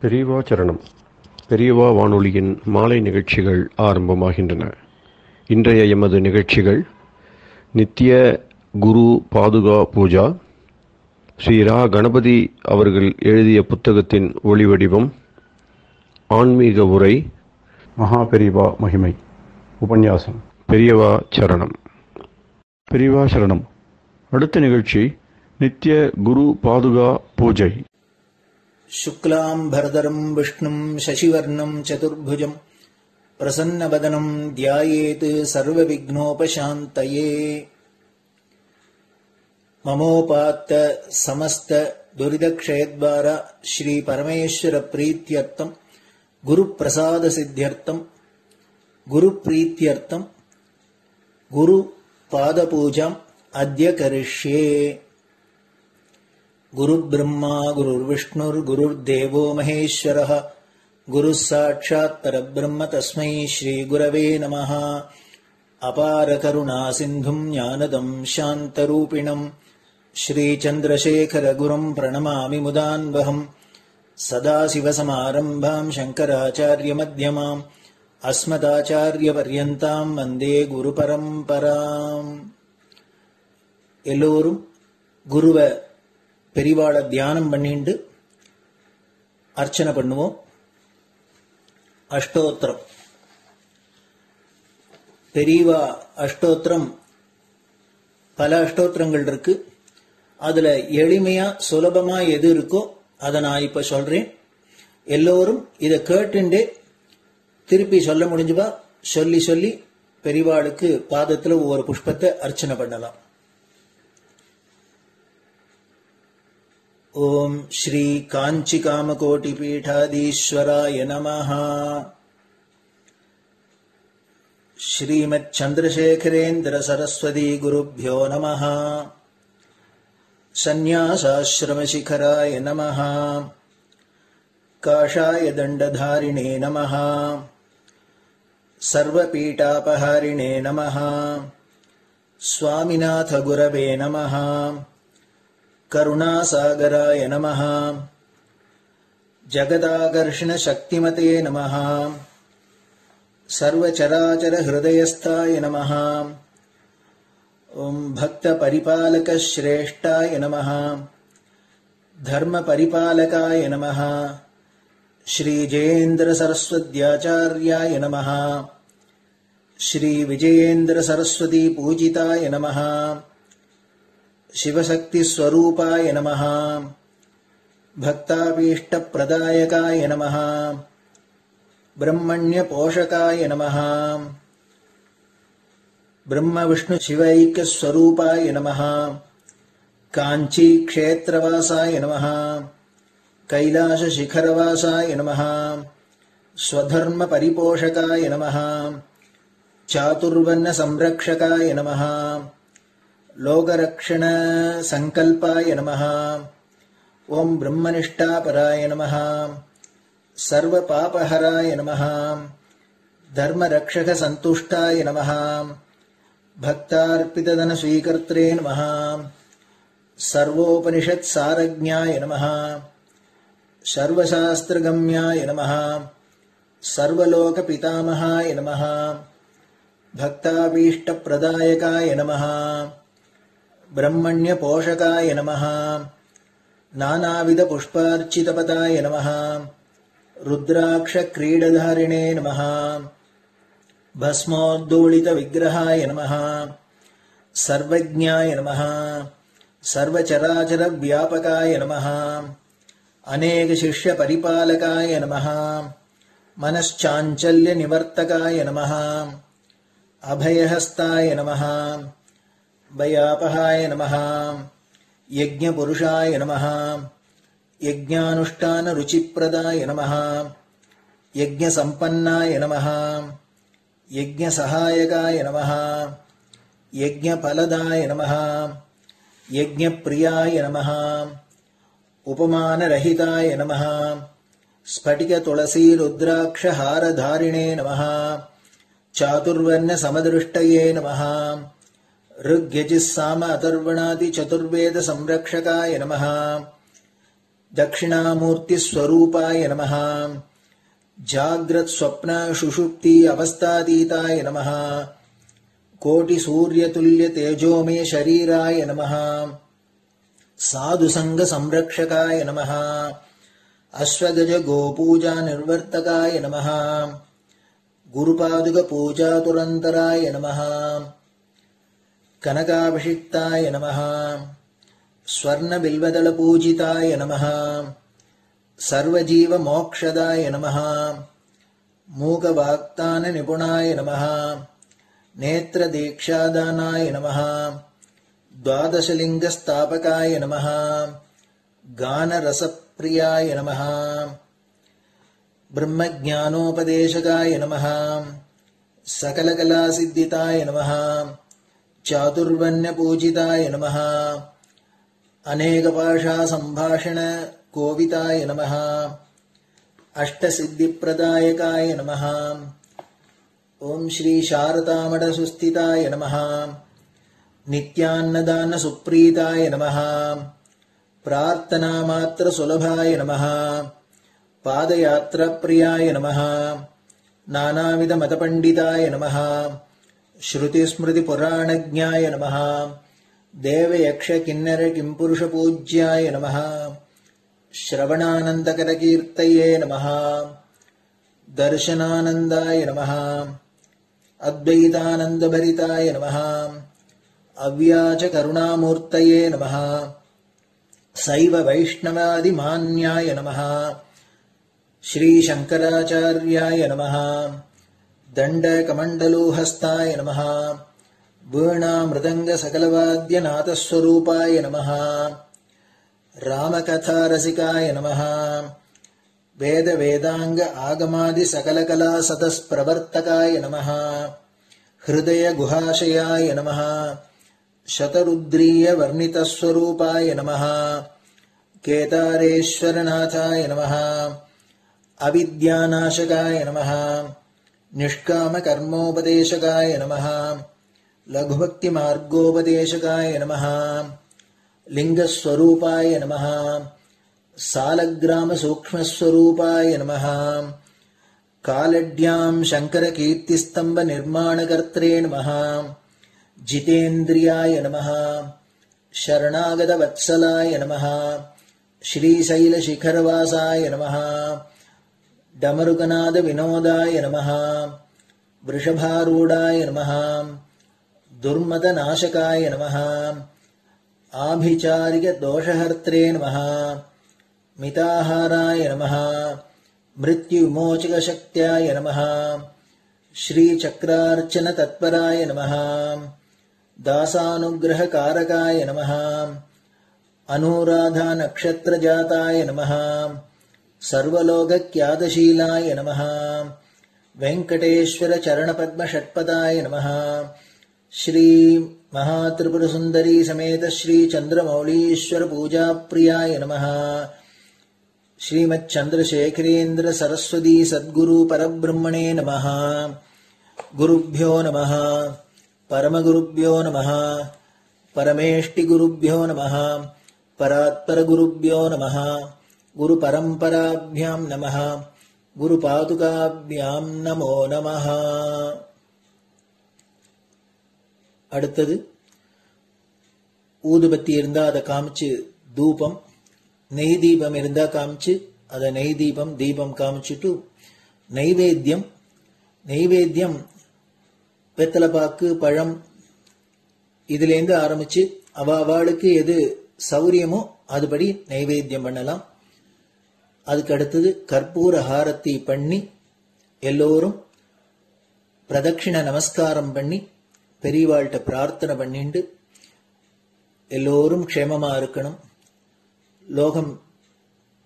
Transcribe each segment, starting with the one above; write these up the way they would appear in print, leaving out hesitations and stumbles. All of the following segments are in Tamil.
பெரியவா சரணம். பெரியவா வானொலியின் மாலை நிகழ்ச்சிகள் ஆரம்பமாகின்றன. இன்றைய எமது நிகழ்ச்சிகள் நித்திய குரு பாதுகா பூஜா, ஸ்ரீ ரா கணபதி அவர்கள் எழுதிய புத்தகத்தின் ஒளிவடிவம், ஆன்மீக உரை, மகா பெரியவா மகிமை, உபன்யாசம். பெரியவா சரணம். பெரியவா சரணம். அடுத்த நிகழ்ச்சி நித்திய குரு பாதுகா பூஜை. शुक्लाम्भरधरं विष्णुं शशिवर्णं चतुर्भुजं प्रसन्नवदनं ध्यायेत् सर्वविघ्नोपशान्तये। ममोपात्त समस्त दुरितक्षयद्वार श्री परमेश्वर प्रीत्यर्थं गुरुप्रसाद सिद्ध्यर्थं गुरुप्रीत्यर्थं गुरुपादपूजाम् अद्य करिष्ये। गुरुर्ब्रह्मा गुरुर्विष्णुर्गुरुर्देवो महेश्वरः गुरुः साक्षात् परब्रह्म तस्मै श्रीगुरवे नमः। अपारकरुणा सिन्धुं ज्ञानदं शान्तरूपिणं श्रीचन्द्रशेखरगुरुं प्रणमामि मुदान्वहम्। सदाशिवसमारम्भां शङ्कराचार्यमध्यमाम् अस्मदाचार्यपर्यन्तां वन्दे गुरुपरम्पराम्. எல்லோரும் குருவ பெரிவாள தியானம் பண்ணிண்டு அர்ச்சனை பண்ணுவோம். அஷ்டோத்திரம். பெரியவா அஷ்டோத்திரம் பல அஷ்டோத்திரங்கள் இருக்கு. அதுல எளிமையா சுலபமா எது இருக்கோ அதை நான் இப்ப சொல்றேன். எல்லோரும் இதை கேட்டுண்டே திருப்பி சொல்ல முடிஞ்சுபா சொல்லி சொல்லி பெரிவாளுக்கு பாதத்துல ஒவ்வொரு புஷ்பத்தை அர்ச்சனை பண்ணலாம். ओम श्री कांची कामकोटि पीठाधीश्वराय नमः। श्रीमत् चंद्रशेखरेन्द्र सरस्वती गुरुभ्यो नमः। संन्यासाश्रम शिखराय नमः। काषाय दंडधारिणे नमः। सर्वपीठापहारिणे नमः। स्वामिनाथ गुरवे नमः। करुणासागराय नमः। जगदाकर्षण शक्तिमते नमः। सर्वचराचर हृदयस्थाय नमः। ओम भक्त परिपालक श्रेष्ठाय नमः। धर्म परिपालकाय नमः। श्री जयेन्द्र सरस्वत्याचार्याय नमः। श्री विजयेन्द्र सरस्वती पूजिताय नमः। शिवशक्ति स्वरूपाय नमः। भक्ताभीष्ट प्रदायकाय नमः। ब्रह्मण्य पोषकाय नमः। ब्रह्म विष्णु शिवैक्य स्वरूपाय नमः। कांची क्षेत्रवासाय नमः। कैलाश शिखरवासाय नमः। स्वधर्म परिपोषकाय नमः। चातुर्वर्ण संरक्षकाय नमः। लोकरक्षण संकल्पाय नमः। ओम ब्रह्मनिष्ठापराय नमः। सर्वपापहराय नमः। धर्मरक्षक संतुष्टाय नमः। भक्तार्पितधन स्वीकर्त्रे नमः। सर्वोपनिषत् सारज्ञाय नमः। सर्वशास्त्रगम्याय नमः। सर्वलोक पितामहाय नमः। भक्ताभीष्ट प्रदायकाय नमः। ब्रह्मण्य पोषकाय नमः। नानाविध पुष्पार्चितपदाय नमः। रुद्राक्ष क्रीडधारिणे नमः। भस्मोद्दोलित विग्रहाय नमः। सर्वज्ञाय नमः। सर्वचराचर व्यापकाय नमः। अनेक शिष्य परिपालकाय नमः। मनश्चाञ्चल्य निवर्तकाय नमः। अभयहस्ताय नमः। भयापहाय नमः। यज्ञपुरुषाय नमः। यज्ञानुष्ठान रुचिप्रदाय नमः। यज्ञसम्पन्नाय नमः। यज्ञसहायकाय नमः। यज्ञफलदाय नमः। यज्ञप्रियाय नमः। उपमानरहिताय नमः। स्फटिक तुलसी रुद्राक्ष हारधारिणे नमः। चातुर्वर्ण समदृष्टये नमः। ऋग्यजुस्साम अथर्वणादि चतुर्वेद संरक्षकाय नमः। தட்சிணாமூர்த்தி ஸ்வரூபாய நமஹ ஜாக்ரத் ஸ்வப்ன சுஷுப்தி அவஸ்தாதீதாய நமஹ கோடி சூரிய துல்லிய தேஜோமே ஷரீராய நமஹ சாது சங்க சம்ரக்ஷகாய நமஹ அஸ்வகஜ கோபூஜா நிர்வர்த்தகாய நமஹ குருபாதுக பூஜா துரந்தராய நமஹ கனகாபிஷிக்தாய நமஹ ஸ்வர்ண பில்வதள பூஜிதாய நமஹ சர்வஜீவ மோக்ஷதாய நமஹ மூகவாக்தான நிபுணாய நமஹ நேத்ர தீக்ஷாதானாய நமஹ द्वादशलिंग स्थापकाय नमः गान रसप्रियाय नमः ब्रह्मज्ञानोपदेशकाय नमः सकलकलासिद्धिताय नमः चातुर्वण्यपूजिताय नमः अनेकभाषा संभाषण कोविताय नमः अष्टसिद्धिप्रदायकाय नमः ओम श्री शारदामठ सुस्थिताय नमः नित्यान्नदान सुप्रीताय नमः प्रार्थना मात्र सुलभाय नमः पादयात्रा प्रियाय नमः नानाविध मतपंडिताय नमः श्रुति स्मृति पुराणज्ञाय नमः देव यक्ष किन्नर किंपुरुष पूज्याय नमः श्रवणानंदकर कीर्तये नमः दर्शनानंदाय नमः अद्वैतानंद भरिताय नमः अव्याच करुणामूर्तये नमः शैव वैष्णवादि मान्याय नमः श्री शंकराचार्याय नमः दंड कमंडलूहस्ताय नमः वीणा मृदंग सकलवाद्य नाथस्वरूपाय नमः रामकथा रसिकाय नमः वेद वेदांग आगमादि सकलकला सतस्प्रवर्तकाय नमः हृदय गुहाशयाय नमः शतरुद्रीय वर्णितस्वरूपाय नमः केदारेश्वरनाथाय नमः अविद्यानाशकाय नमः निष्कामकर्मोपदेशकाय नमः लघुभक्तिमार्गोपदेशकाय नमः लिंगस्वरूपाय नमः सालग्रामसूक्ष्मस्वरूपाय नमः कालड्यां शंकरकीर्तिस्तंभ निर्माणकर्त्रे नमः जितेन्द्रियाय नमः शरणागतवत्सलाय नमः श्रीशैलशिखरवासाय नमः डमरुकनाद विनोदाय नमः वृषभारूढाय नमः दुर्मदनाशकाय नमः आभिचारिक दोषहर्त्रे नमः मिताहाराय नमः मृत्युविमोचकशक्त्याय नमः श्रीचक्रार्चन तत्पराय नमः दासानुग्रहकारकाय नमः अनुराधा नक्षत्रजाताय नमः सर्वलोकख्यातशीलाय नमः वेंकटेश्वर चरणपद्म षट्पदाय नमः श्री महात्रिपुरसुंदरी समेत श्री चंद्रमौलीश्वर पूजा प्रियाय नमः श्रीमच्चंद्रशेखरेन्द्र सरस्वती सद्गुरु परब्रह्मणे नमः गुरुभ्यो नमः परमगुरुभ्यो नमः परमेष्टिगुरुभ्यो नमः परात्परगुरुभ्यो नमः गुरुपरम्पराभ्यां नमः गुरुपादुकाभ्यां नमो नमः அடுத்தது ஊதுபத்தி இருந்தா அதை காமிச்சு தூபம், நெய் தீபம் இருந்தா காமிச்சு அதை நெய் தீபம் தீபம் காமிச்சுட்டு நெய்வேத்தியம் வெத்தலைப்பாக்கு பழம் இதுலேருந்து ஆரம்பிச்சு அவளுக்கு எது சௌரியமோ அதுபடி நைவேத்தியம் பண்ணலாம். அதுக்கு அடுத்தது கற்பூர ஹாரத்தி பண்ணி எல்லோரும் பிரதட்சிண நமஸ்காரம் பண்ணி பெரியவாள்கிட்ட பிரார்த்தனை பண்ணிண்டு எல்லோரும் க்ஷேமமா இருக்கணும், லோகம்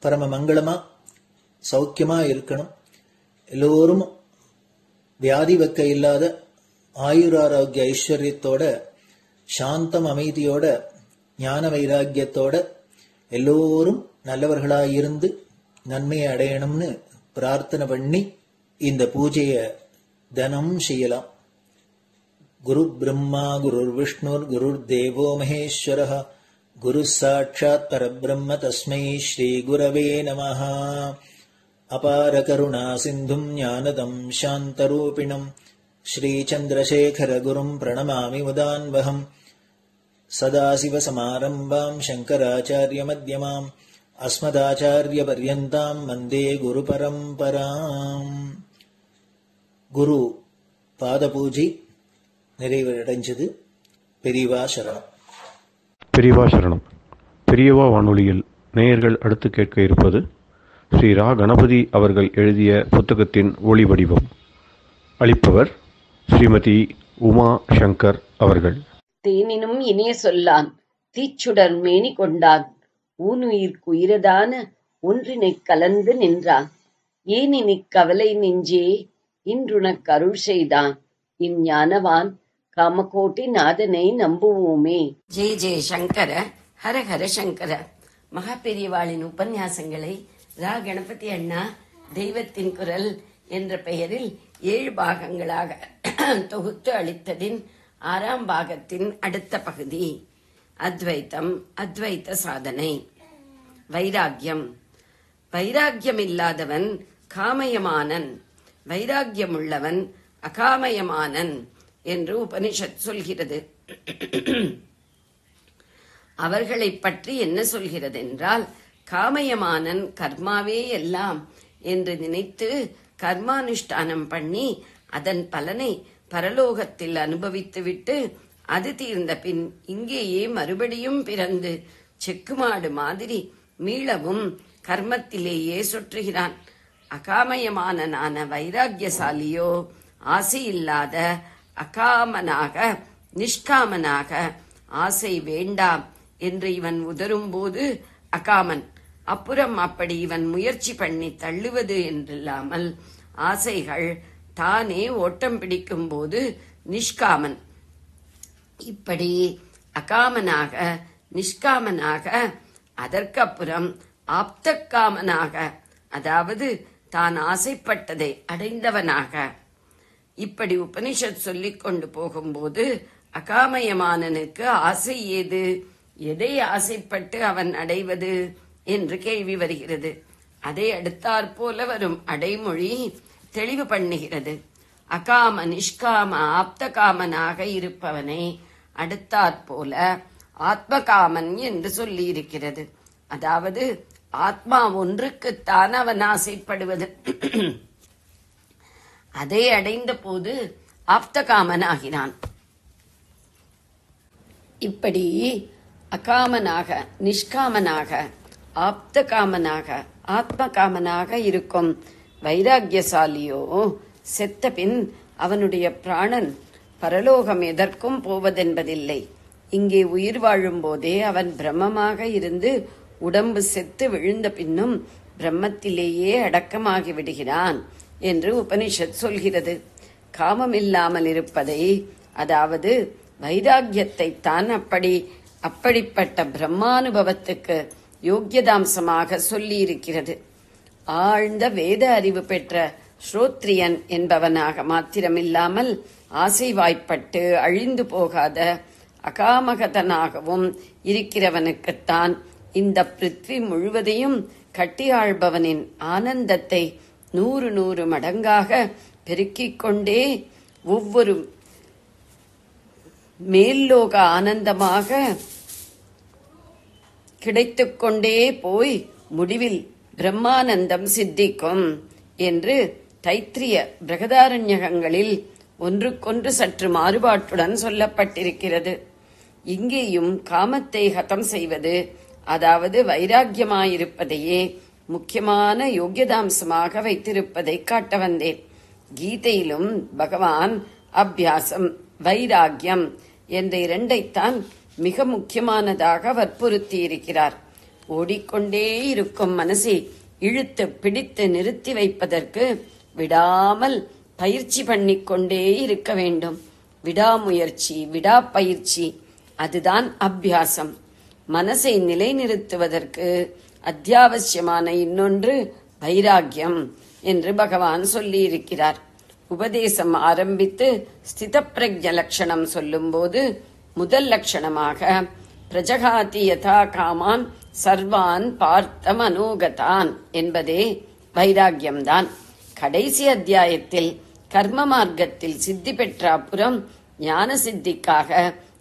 பரம மங்களமா சௌக்கியமா இருக்கணும், எல்லோரும் வியாதி வெக்க இல்லாத ஆயுராரோக்கிய ஐஸ்வர்யத்தோட சாந்தம் அமைதியோட ஞான வைராக்கியத்தோட எல்லோரும் நல்லவர்களாயிருந்து நன்மையை அடையணும்னு பிரார்த்தனை பண்ணி இந்த பூஜையை தினம் செய்யலாம். குரு பிரம்மா குரு விஷ்ணுர் குரு தேவோ மகேஸ்வரः குருः சாட்சாத் பரபிரம்ம தஸ்மை ஸ்ரீ குரவே நமः. அபார கருணா சிந்தும் ஞானதம் சாந்தரூபிணம் ஸ்ரீசந்திரசேகர குரும் பிரணமாமி முதான்வகம். சதாசிவசமாரம்பாம் சங்கராச்சார்ய மத்யமாம் அஸ்மதாச்சார்ய பர்யந்தாம் வந்தே குரு பரம்பராம். குரு பாத பூஜை நிறைவடைஞ்சது. பெரியவா சரணம். பெரியவா சரணம். பெரியவா வானொலியில் நேயர்கள் அடுத்து கேட்க இருப்பது ஸ்ரீ ரா கணபதி அவர்கள் எழுதிய புத்தகத்தின் ஒளி வடிவம். அளிப்பவர் ஸ்ரீமதி உமா சங்கர் அவர்கள். தேனினும் இனிய சொல்லான் தீச்சுடர் மேனி கொண்டான் ஊனுயிர்க்குயிரதான ஒன்றினைக் கலந்து நின்றான் ஏனினிக் கவலை நெஞ்சே இன்றுனக் அருள் செய்தான் இஞ்ஞானவான் காமகோட்டி நாதனை நம்புவோமே. ஜெய ஜெய சங்கர, ஹர ஹர சங்கர. மகா பெரியவாளின் உபன்யாசங்களை ரா கணபதி அண்ணா தெய்வத்தின் குரல் என்ற பெயரில் 7 பாகங்களாக தொகுத்து அளித்ததின் 6ஆம் பாகத்தின் அடுத்த பகுதி அத்வைத்தம், அத்வைத்த சாதனை. வைராக்கியம். வைராக்கியம் இல்லாதவன் காமயமானன், வைராக்கியமுள்ளவன் அகாமயமானன் என்று உபனிஷத் சொல்கிறது. அவர்களை பற்றி என்ன சொல்கிறது என்றால், காமயமானன் கர்மாவே எல்லாம் என்று நினைத்து கர்மானுஷ்டானம் பண்ணி அதன் பலனை பரலோகத்தில் அனுபவித்துவிட்டு அது தீர்ந்த பின் இங்கேயே மறுபடியும் பிறந்து செக்குமாடு மாதிரி மீளவும் கர்மத்திலேயே சுற்றுகிறான். அகாமயமானனான வைராக்கியசாலியோ ஆசையில்லாத அகாமனாக நிஷ்காமனாக ஆசை வேண்டாம் என்று இவன் உதரும்போது அகாமன். அப்புறம் அப்படி இவன் முயற்சி பண்ணி தள்ளுவது என்றில்லாமல் ஆசைகள் தானே ஓட்டம் பிடிக்கும் போது நிஷ்காமன். இப்படி அகாமனாக நிஷ்காமனாக அதற்கப்புறம் ஆப்தக்காமனாக, அதாவது தான் ஆசைப்பட்டதை அடைந்தவனாக. இப்படி உபனிஷத் சொல்லிக் கொண்டு போகும்போது அகாமயமானனுக்கு ஆசை ஏது, எதை ஆசைப்பட்டு அவன் அடைவது என்று கேள்வி வருகிறது. அதை அடுத்தாற்போல வரும் அடைமொழி தெளிவு பண்ணுகிறது. அகாம நிஷ்காம ஆப்தகாமனாக இருப்பவனை அடுத்தாற்போல ஆத்மகாமன் என்று சொல்லி இருக்கிறது. அதாவது ஆத்மா ஒன்றுக்குத்தான் அவன் ஆசைப்படுவது. அதை அடைந்த போது ஆப்தகாமனாகிறான். இப்படி அகாமனாக நிஷ்காமனாக ஆப்தகாமனாக ஆத்மகாமனாக இருக்கும் வைராக்கியசாலியோ செத்த பின் அவனுடைய பிராணன் பரலோகம் எதற்கும் போவதென்பதில்லை. இங்கே உயிர் வாழும் போதே அவன் பிரம்மமாக இருந்து உடம்பு செத்து விழுந்த பின்னும் பிரம்மத்திலேயே அடக்கமாகி விடுகிறான் என்று உபனிஷத் சொல்கிறது. காமமில்லாமல் இருப்பதை, அதாவது வைராக்கியத்தை தான் அப்படிப்பட்ட பிரம்மானுபவத்துக்கு யோக்கியதாம்சமாக சொல்லி இருக்கிறது. ஆழ்ந்த வேத அறிவு பெற்ற ஸ்ரோத்ரியன் என்பவனாக மாத்திரமில்லாமல் ஆசை வாய்ப்பட்டு அழிந்து போகாத அகாமகதனாகவும் இருக்கிறவனுக்குத்தான் இந்த பிருத்வி முழுவதையும் கட்டியாழ்பவனின் ஆனந்தத்தை 100 மடங்காக பெருக்கிக் கொண்டே ஒவ்வொரு மேல்லோக ஆனந்தமாக கிடைத்துக்கொண்டே போய் முடிவில் பிரம்மானந்தம் சித்திக்கும் என்று தைத்திரிய பிரகதாரண்யகங்களில் ஒன்றுக்கொன்று சற்று மாறுபாட்டுடன் சொல்லப்பட்டிருக்கிறது. இங்கேயும் காமத்தை ஹதம் செய்வது, அதாவது வைராக்கியமாயிருப்பதையே முக்கியமான யோக்கியதாம்சமாக வைத்திருப்பதை காட்ட வந்தேன். கீதையிலும் பகவான் அபியாசம் வைராக்கியம் என்ற 2ஐத்தான் மிக முக்கியமானதாக வற்புறுத்தியிருக்கிறார். ஓடிக்கொண்டே இருக்கும் மனசை இழுத்து பிடித்து நிறுத்தி வைப்பதற்கு விடாமல் பயிற்சி பண்ணிக்கொண்டே இருக்க வேண்டும். விடாமுயற்சி, விடாப்பயிற்சி, அதுதான் அபியாசம். மனசை நிலைநிறுத்துவதற்கு அத்தியாவசியமான இன்னொன்று வைராக்கியம் என்று பகவான் சொல்லியிருக்கிறார். உபதேசம் ஆரம்பித்து ஸ்தித பிரஜ்ஞ லட்சணம் சொல்லும் போது முதல் லட்சணமாக பிரஜகாதி யதா காமான் சர்வான் பார்த்த மனோகதான் என்பதே வைராகியம்தான். கடைசி அத்தியாயத்தில் கர்ம மார்க்கத்தில் சித்தி பெற்ற அப்புறம் ஞான சித்திக்காக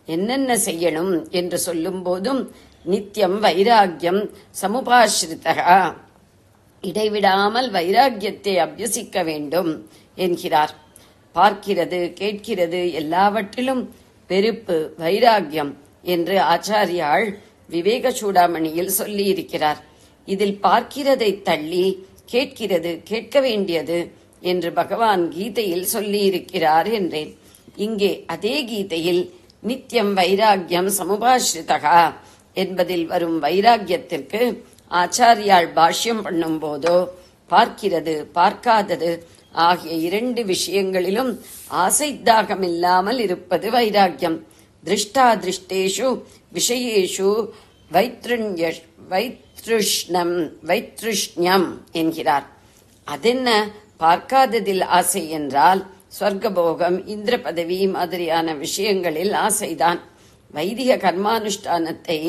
என்னென்ன செய்யணும் என்று சொல்லும் போதும் நித்தியம் வைராகியம் சமுபாஸ்ரிதா, இடைவிடாமல் வைராகியத்தை அபியசிக்க வேண்டும் என்கிறார். பார்க்கிறது கேட்கிறது எல்லாவற்றிலும் வெறுப்பு வைராகியம் என்று ஆச்சாரியாள் விவேக சூடாமணியில் சொல்லி இருக்கிறார். இதில் பார்க்கிறதை தள்ளி கேட்கிறது கேட்க வேண்டியது என்று பகவான் கீதையில் சொல்லி இருக்கிறார் என்றேன். இங்கே அதே கீதையில் நித்தியம் வைராகியம் சமுபாஸ்ரிதா என்பதில் வரும் வைராகியத்திற்கு ஆச்சாரியாள் பாஷ்யம் பண்ணும் போதோ பார்க்கிறது பார்க்காதது ஆகிய இரண்டு விஷயங்களிலும் ஆசை தாகமில்லாமல் இருப்பது வைராகியம். திருஷ்டா திருஷ்டேஷு விஷயேஷு வைத்ருஷ்ணம் என்கிறார். அதென்ன பார்க்காததில் ஆசை என்றால் சொர்க்கபோகம் இந்திர பதவி மாதிரியான விஷயங்களில் ஆசைதான். வைதிக கர்மானுஷ்டானத்தை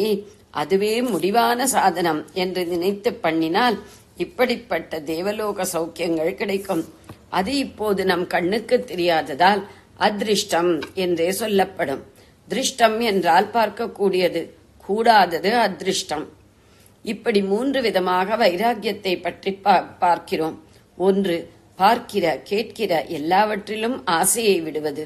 அதுவே முடிவான சாதனம் என்று நினைத்து பண்ணினால் இப்படிப்பட்ட தேவலோக சௌக்கியங்கள் கிடைக்கும். அது இப்போது நம் கண்ணுக்கு தெரியாததால் அதிருஷ்டம் என்றே சொல்லப்படும். திருஷ்டம் என்றால் பார்க்கக்கூடியது, கூடாதது அதிருஷ்டம். இப்படி மூன்று விதமாக வைராகியத்தை பற்றி பார்க்கிறோம். ஒன்று, பார்க்கிற கேட்கிற எல்லாவற்றிலும் ஆசையை விடுவது.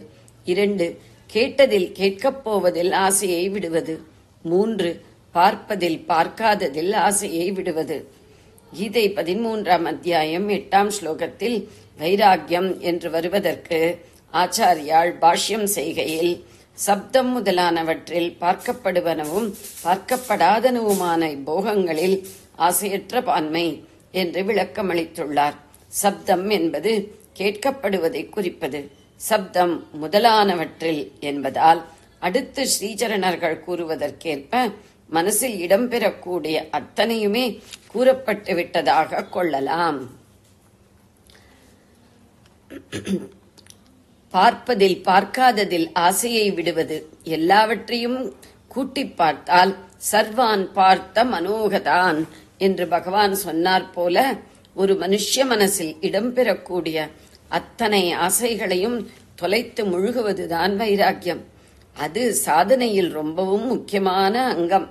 2, கேட்டதில் கேட்கப் போவதில் ஆசையை விடுவது. 3, பார்ப்பதில் பார்க்காததில் ஆசையை விடுவது. கீதை 13ஆம் அத்தியாயம் 8ஆம் ஸ்லோகத்தில் வைராகியம் என்று வருவதற்கு ஆச்சாரியாள் பாஷ்யம் செய்கையில் சப்தம் முதலானவற்றில் பார்க்கப்படுவனவும் பார்க்கப்படாதனவுமான போகங்களில் ஆசையற்ற பான்மை என்று விளக்கமளித்துள்ளார். சப்தம் என்பது கேட்கப்படுவதை குறிப்பது. சப்தம் முதலானவற்றில் என்பதால் அடுத்து ஸ்ரீசரணர்கள் கூறுவதற்கேற்ப மனசில் இடம்பெறக்கூடிய அத்தனையுமே கூறப்பட்டு விட்டதாக கொள்ளலாம். பார்ப்பதில் பார்க்காததில் ஆசையை விடுவது. எல்லாவற்றையும் கூட்டி பார்த்தால் சர்வான் பார்த்த மனோகதான் என்று பகவான் சொன்னார் போல ஒரு மனுஷ்ய மனசில் இடம்பெறக்கூடிய அத்தனை ஆசைகளையும் தொலைத்து முழுகுவதுதான் வைராக்கியம். அது சாதனையில் ரொம்பவும் முக்கியமான அங்கம்.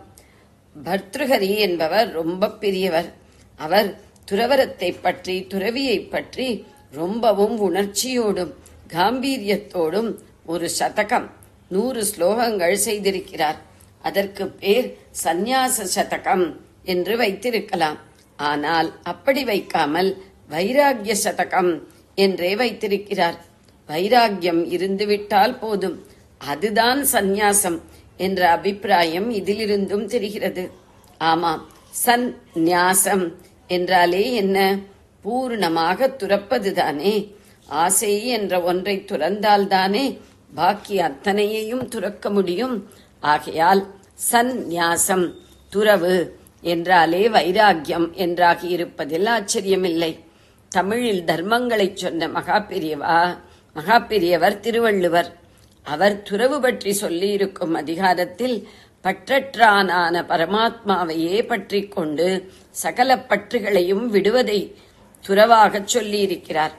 பர்த்ருஹரி என்பவர் ரொம்ப பெரியவர். அவர் துறவரத்தை பற்றி துறவியை பற்றி ரொம்பவும் உணர்ச்சியோடும் காம்பீரியத்தோடும் ஒரு சதகம் 100 ஸ்லோகங்கள் செய்திருக்கிறார். அதற்கு பேர் சந்நியாச சதகம் என்று வைத்திருக்கலாம். ஆனால் அப்படி வைக்காமல் வைராகிய சதகம் என்றே வைத்திருக்கிறார். வைராகியம் இருந்துவிட்டால் போதும், அதுதான் சந்நியாசம் என்ற அபிப்பிராயம் இதிலிருந்தும் தெரிகிறது. ஆமாம், சந்நியாசம் என்றாலே என்ன? பூர்ணமாக துறப்பதுதானே. ஆசை என்ற ஒன்றை துறந்தால்தானே பாக்கி அத்தனையையும் துறக்க முடியும். ஆகையால் சந்நியாசம் துறவு என்றாலே வைராகியம் என்றாகி இருப்பதில் ஆச்சரியமில்லை. தமிழில் தர்மங்களை சொன்ன மகாபெரியவர் திருவள்ளுவர். அவர் துறவு பற்றி சொல்லி இருக்கும் அதிகாரத்தில் பற்றற்றானான பரமாத்மாவையே பற்றி கொண்டு சகல பற்றுகளையும் விடுவதை துறவாகச் சொல்லியிருக்கிறார்.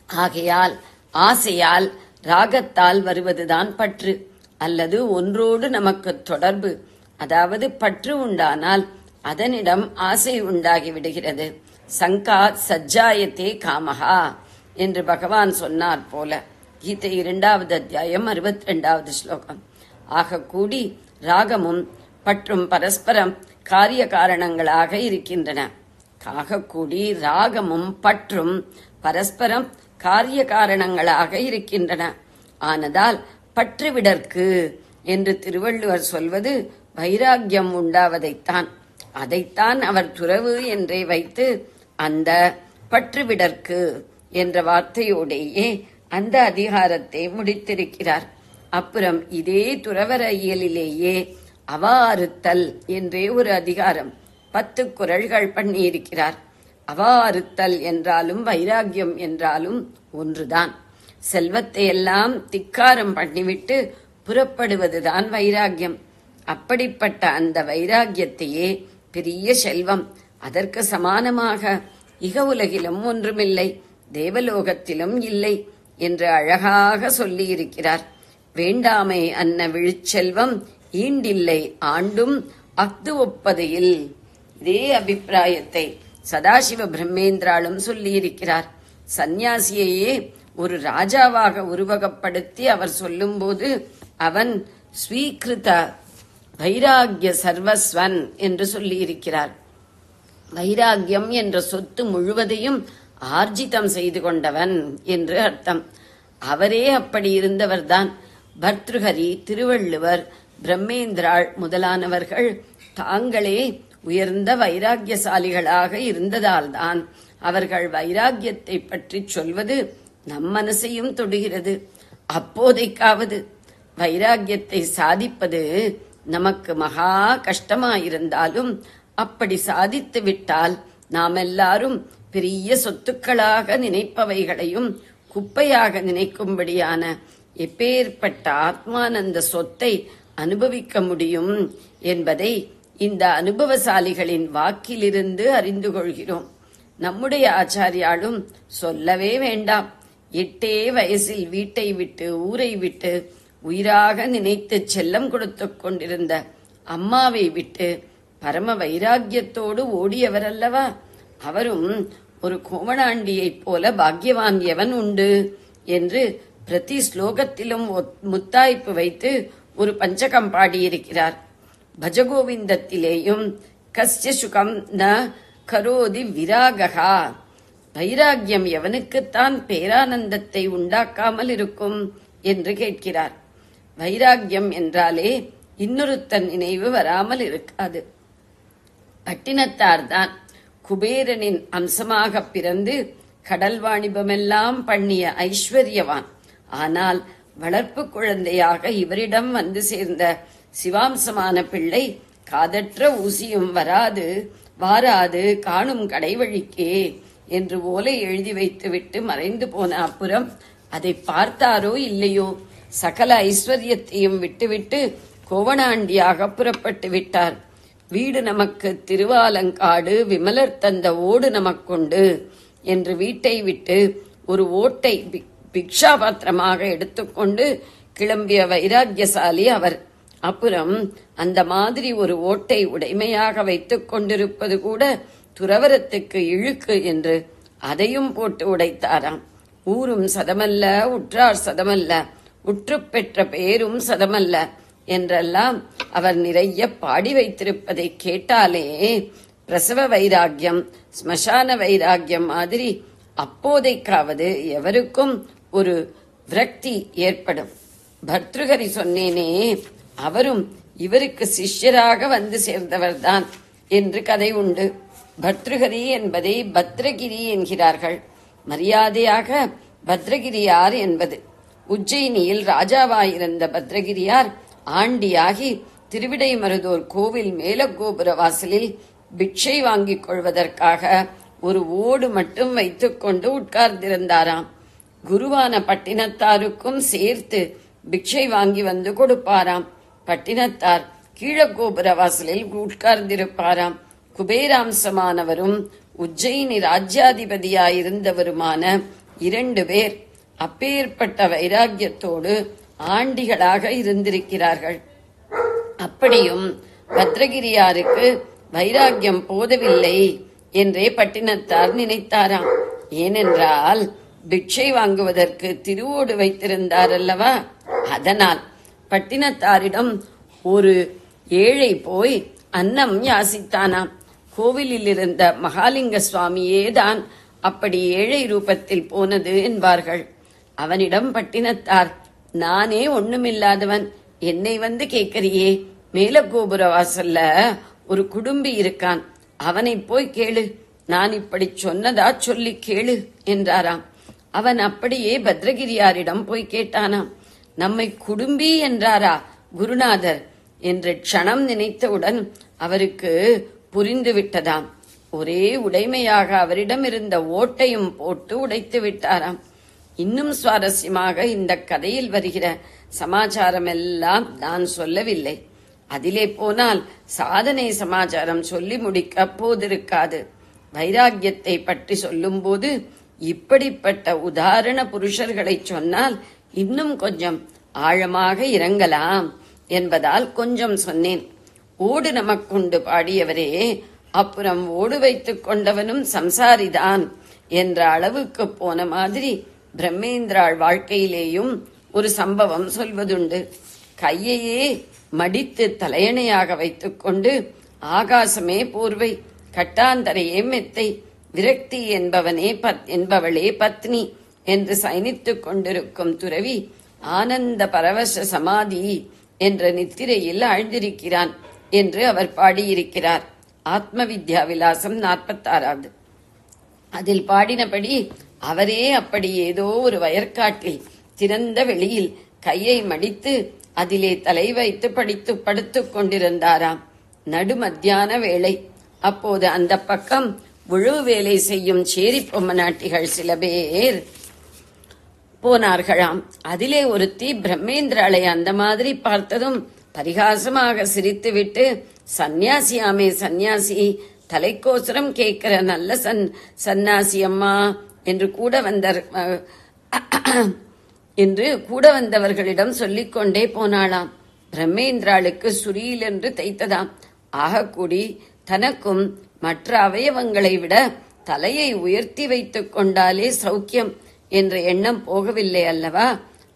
ஆகையால் ஆசையால் ராகத்தால் வருவதுதான் பற்று, அல்லது ஒன்றோடு நமக்கு தொடர்பு, அதாவது பற்று உண்டானால் அதனிடம் ஆசை உண்டாகி விடுகிறது. சங்காத் சஜ்ஜாயத்தே காமஹா என்று பகவான் சொன்னார் போல. கீதை 2ஆவது அத்தியாயம் 62வது ஸ்லோகம். ஆக கூடி ராகமும் பற்றும் பரஸ்பரம் காரிய காரணங்களாக இருக்கின்றன. ஆக கூடி ராகமும் பற்றும் பரஸ்பரம் காரிய காரணங்களாக இருக்கின்றன. ஆனதால் பற்றுவிடற்கு என்று திருவள்ளுவர் சொல்வது வைராகியம் உண்டாவதைத்தான். அதைத்தான் அவர் துறவு என்றே வைத்து அந்த பற்றுவிடற்கு என்ற வார்த்தையோடையே அந்த அதிகாரத்தை முடித்திருக்கிறார். அப்புறம் இதே துறவர இயலிலேயே அவா அறுத்தல் என்றே ஒரு அதிகாரம் 10 குறள்கள் பண்ணியிருக்கிறார். அவா அறுத்தல் என்றாலும் வைராகியம் என்றாலும் ஒன்றுதான். செல்வத்தை எல்லாம் திக்காரம் பண்ணிவிட்டு புறப்படுவதுதான் வைராகியம். அப்படிப்பட்ட அந்த வைராகியத்தையே பெரிய செல்வம், அதற்கு சமானமாக இக உலகிலும் ஒன்றுமில்லை, தேவலோகத்திலும் இல்லை என்று அழகாக சொல்லியிருக்கிறார். வேண்டாமை அன்ன விழுச்செல்வம் ஈண்டில்லை ஆண்டும் அஃது ஒப்பதையில். இதே அபிப்பிராயத்தை சதாசிவ பிரம்மேந்திராலும் சொல்லியிருக்கிறார். சந்நியாசியையே ஒரு ராஜாவாக உருவகப்படுத்தி அவர் சொல்லும்போது அவன் ஸ்வீகிருத வைராகிய சர்வஸ்வன் என்று சொல்லியிருக்கிறார். வைராகியம் என்ற சொத்து முழுவதையும் ஆர்ஜிதம் செய்து கொண்டவன் என்று அர்த்தம். அவரே அப்படி இருந்தவர்தான். பர்த்ருஹரி, திருவள்ளுவர், பிரம்மேந்திராள் முதலானவர்கள் தாங்களே உயர்ந்த வைராகியசாலிகளாக இருந்ததால்தான் அவர்கள் வைராகியத்தை பற்றி சொல்வது நம் மனசையும் தொடுகிறது. அப்போதைக்காவது வைராகியத்தை சாதிப்பது நமக்கு மகா கஷ்டமாயிருந்தாலும் அப்படி சாதித்து விட்டால் நாம் எல்லாரும் பெரிய சொத்துக்களாக நினைப்பவைகளையும் குப்பையாக நினைக்கும்படியான எப்பேற்பட்ட ஆத்மானந்த சொத்தை அனுபவிக்க முடியும் என்பதை இந்த அனுபவசாலிகளின் வாக்கிலிருந்து அறிந்து கொள்கிறோம். நம்முடைய ஆச்சாரியாலும் சொல்லவே வேண்டாம். 8 வயசில் வீட்டை விட்டு ஊரை விட்டு உயிராக நினைத்து செல்லம் கொடுத்து கொண்டிருந்த அம்மாவை விட்டு பரம வைராகியத்தோடு ஓடியவர் அல்லவா? அவரும் ஒரு கோவணாண்டியைப் போல பாக்யவான் எவன் உண்டு என்று பிரதி ஸ்லோகத்திலும் முத்தாய்ப்பு வைத்து ஒரு பஞ்சகம் பாடியிருக்கிறார். பஜகோவிந்தத்திலேயும் கஸ்ய சுகம் ந கரோதி விராகா, வைராகியம் எவனுக்குத்தான் பேரானந்தத்தை உண்டாக்காமல் இருக்கும் என்று கேட்கிறார். வைராகியம் என்றாலே இன்னொருத்தன் நினைவு வராமல் இருக்காது. பட்டினத்தார்தான் குபேரனின் அம்சமாக பிறந்து கடல் வாணிபமெல்லாம் பண்ணிய ஐஸ்வர்யவான். ஆனால் வளர்ப்பு குழந்தையாக இவரிடம் வந்து சேர்ந்த சிவாம்சமான பிள்ளை காதற்ற ஊசியும் வாராது காணும் கடைவழிக்கே என்று ஓலை எழுதி வைத்துவிட்டு மறைந்து போன அப்புறம் அதை பார்த்தாரோ இல்லையோ, சகல ஐஸ்வர்யத்தையும் விட்டுவிட்டு கோவணாண்டியாக புறப்பட்டு விட்டார். வீடு நமக்கு திருவாலங்காடு, விமலர் தந்த ஓடு நமக்குண்டு என்று வீட்டை விட்டு ஒரு ஓட்டை பிக்ஷா பாத்திரமாக எடுத்துக்கொண்டு கிளம்பிய வைராகியசாலி அவர். அப்புறம் அந்த மாதிரி ஒரு ஓட்டை உடைமையாக வைத்துக் கொண்டிருப்பது கூட துறவரத்துக்கு இழுக்கு என்று அதையும் போட்டு உடைத்தாராம். ஊரும் சதமல்ல, உற்றார் சதமல்ல, உற்று பெற்ற பேரும் சதமல்ல என்றெல்லாம் அவர் நிறைய பாடி வைத்திருப்பதை கேட்டாலே பிரசவ வைராகியம், ஸ்மசான வைராகியம் மாதிரி அப்போதைக்காவது எவருக்கும் ஒரு விரக்தி ஏற்படும். பர்த்ருஹரி சொன்னேனே, அவரும் இவருக்கு சிஷ்யராக வந்து சேர்ந்தவர்தான் என்று கதை உண்டு. பர்த்ருஹரி என்பதை பத்ரகிரி என்கிறார்கள். மரியாதையாக பத்ரகிரியார் என்பது. உஜ்ஜயினியில் ராஜாவாயிருந்த பத்ரகிரியார் ஆண்டியாகி திருவிடைமருதூர் கோவில் மேலகோபுர வாசலில் பிக்ஷை வாங்கிக் கொள்வதற்காக ஒரு ஓடு மட்டும் வைத்துக்கொண்டு உட்கார்ந்திருந்தாராம். குருவான பட்டினத்தாருக்கும் சேர்த்து பிக்ஷை வாங்கி வந்து கொடுப்பாராம். பட்டினத்தார் கீழகோபுர வாசலில் உட்கார்ந்திருப்பாராம். குபேராம்சமானவரும் உஜ்ஜயினி ராஜ்யாதிபதியாயிருந்தவருமான 2 பேர் அப்பேற்பட்ட வைராகியத்தோடு ஆண்டிகளாக இருந்திருக்கிறார்கள். அப்படியும் பத்ரகிரியாருக்கு வைராகியம் போதவில்லை என்றே பட்டினத்தார் நினைத்தாராம். ஏனென்றால் பிக்ஷை வாங்குவதற்கு திருவோடு வைத்திருந்தார் அல்லவா. அதனால் பட்டினத்தாரிடம் ஒரு ஏழை போய் அன்னம் யாசித்தானாம். கோவிலில் இருந்த மகாலிங்க சுவாமியேதான் அப்படி ஏழை ரூபத்தில் போனது என்பார்கள். அவனிடம் பட்டினத்தார், நானே ஒண்ணுமில்லாதவன், என்னை வந்து கேட்கறியே, மேலகோபுர வாசல்ல ஒரு குடும்பி இருக்கான், அவனை போய் கேளு, நான் இப்படி சொன்னதா சொல்லி கேளு என்றாராம். அவன் அப்படியே பத்ரகிரியாரிடம் போய் கேட்டானாம். நம்மை குடும்பி என்றாரா குருநாதர் என்று க்ஷணம் நினைத்தவுடன் அவருக்கு புரிந்து விட்டதாம். ஒரே உடைமையாக அவரிடம் இருந்த ஓட்டையும் போட்டு உடைத்து விட்டாராம். இன்னும் சுவாரஸ்யமாக இந்த கதையில் வருகிற சமாச்சாரம் எல்லாம் நான் சொல்லவில்லை. அதிலே போனால் சாதனை சமாச்சாரம் சொல்லி முடிக்க போதிருக்காது. வைராகியத்தை பற்றி சொல்லும்போது இப்படிப்பட்ட உதாரண புருஷர்களை சொன்னால் இன்னும் கொஞ்சம் ஆழமாக இறங்கலாம் என்பதால் கொஞ்சம் சொன்னேன். ஓடு நமக்குண்டு பாடியவரே, அப்புறம் ஓடு வைத்துக் கொண்டவனும் சம்சாரிதான் என்ற அளவுக்கு போன மாதிரி பிரம்மேந்திராள் வாழ்க்கையிலேயும் ஒரு சம்பவம் சொல்வதுண்டு. கையையே மடித்து தலையணையாக வைத்துக் கொண்டு ஆகாசமே போர்வை, கட்டாந்தரையே மெத்தை, விரக்தி என்பவளே பத்னி என்று சயனித்துக் கொண்டிருக்கும் துறவி ஆனந்த பரவச சமாதி என்ற நித்திரையில் ஆழ்ந்திருக்கிறான் என்று அவர் பாடியிருக்கிறார். ஆத்ம வித்யா விலாசம் 46வது. அதில் பாடினபடி அவரே அப்படி ஏதோ ஒரு வயற்காட்டில் திறந்த வெளியில் கையை மடித்து அதிலே தலை வைத்து படுத்துக் கொண்டிருந்தாராம். நடு மத்தியான வேளை. அப்போது அந்த பக்கம் உழவு வேலை செய்யும் சேரி பொம்மநாட்டிகள் சில பேர் போனார்களாம். அதிலே ஒருத்தி பிரம்மேந்திராளை அந்த மாதிரி பார்த்ததும் பரிகாசமாக சிரித்துவிட்டு, சந்நியாசியாமே சந்நியாசி, தலைக்கோசரம் கேட்கிற நல்ல சந்நியாசி அம்மா என்று கூட வந்தவர்களிடம் சொல்லிக் கொண்டே போனாளாம். பிரம்மேந்திராளுக்கு சுரீல் என்று தைத்ததாம். ஆகக்கூடி தனக்கும் மற்ற அவயவங்களை விட தலையை உயர்த்தி வைத்துக் கொண்டாலே சௌக்கியம் என்ற எண்ணம் போகவில்லை அல்லவா?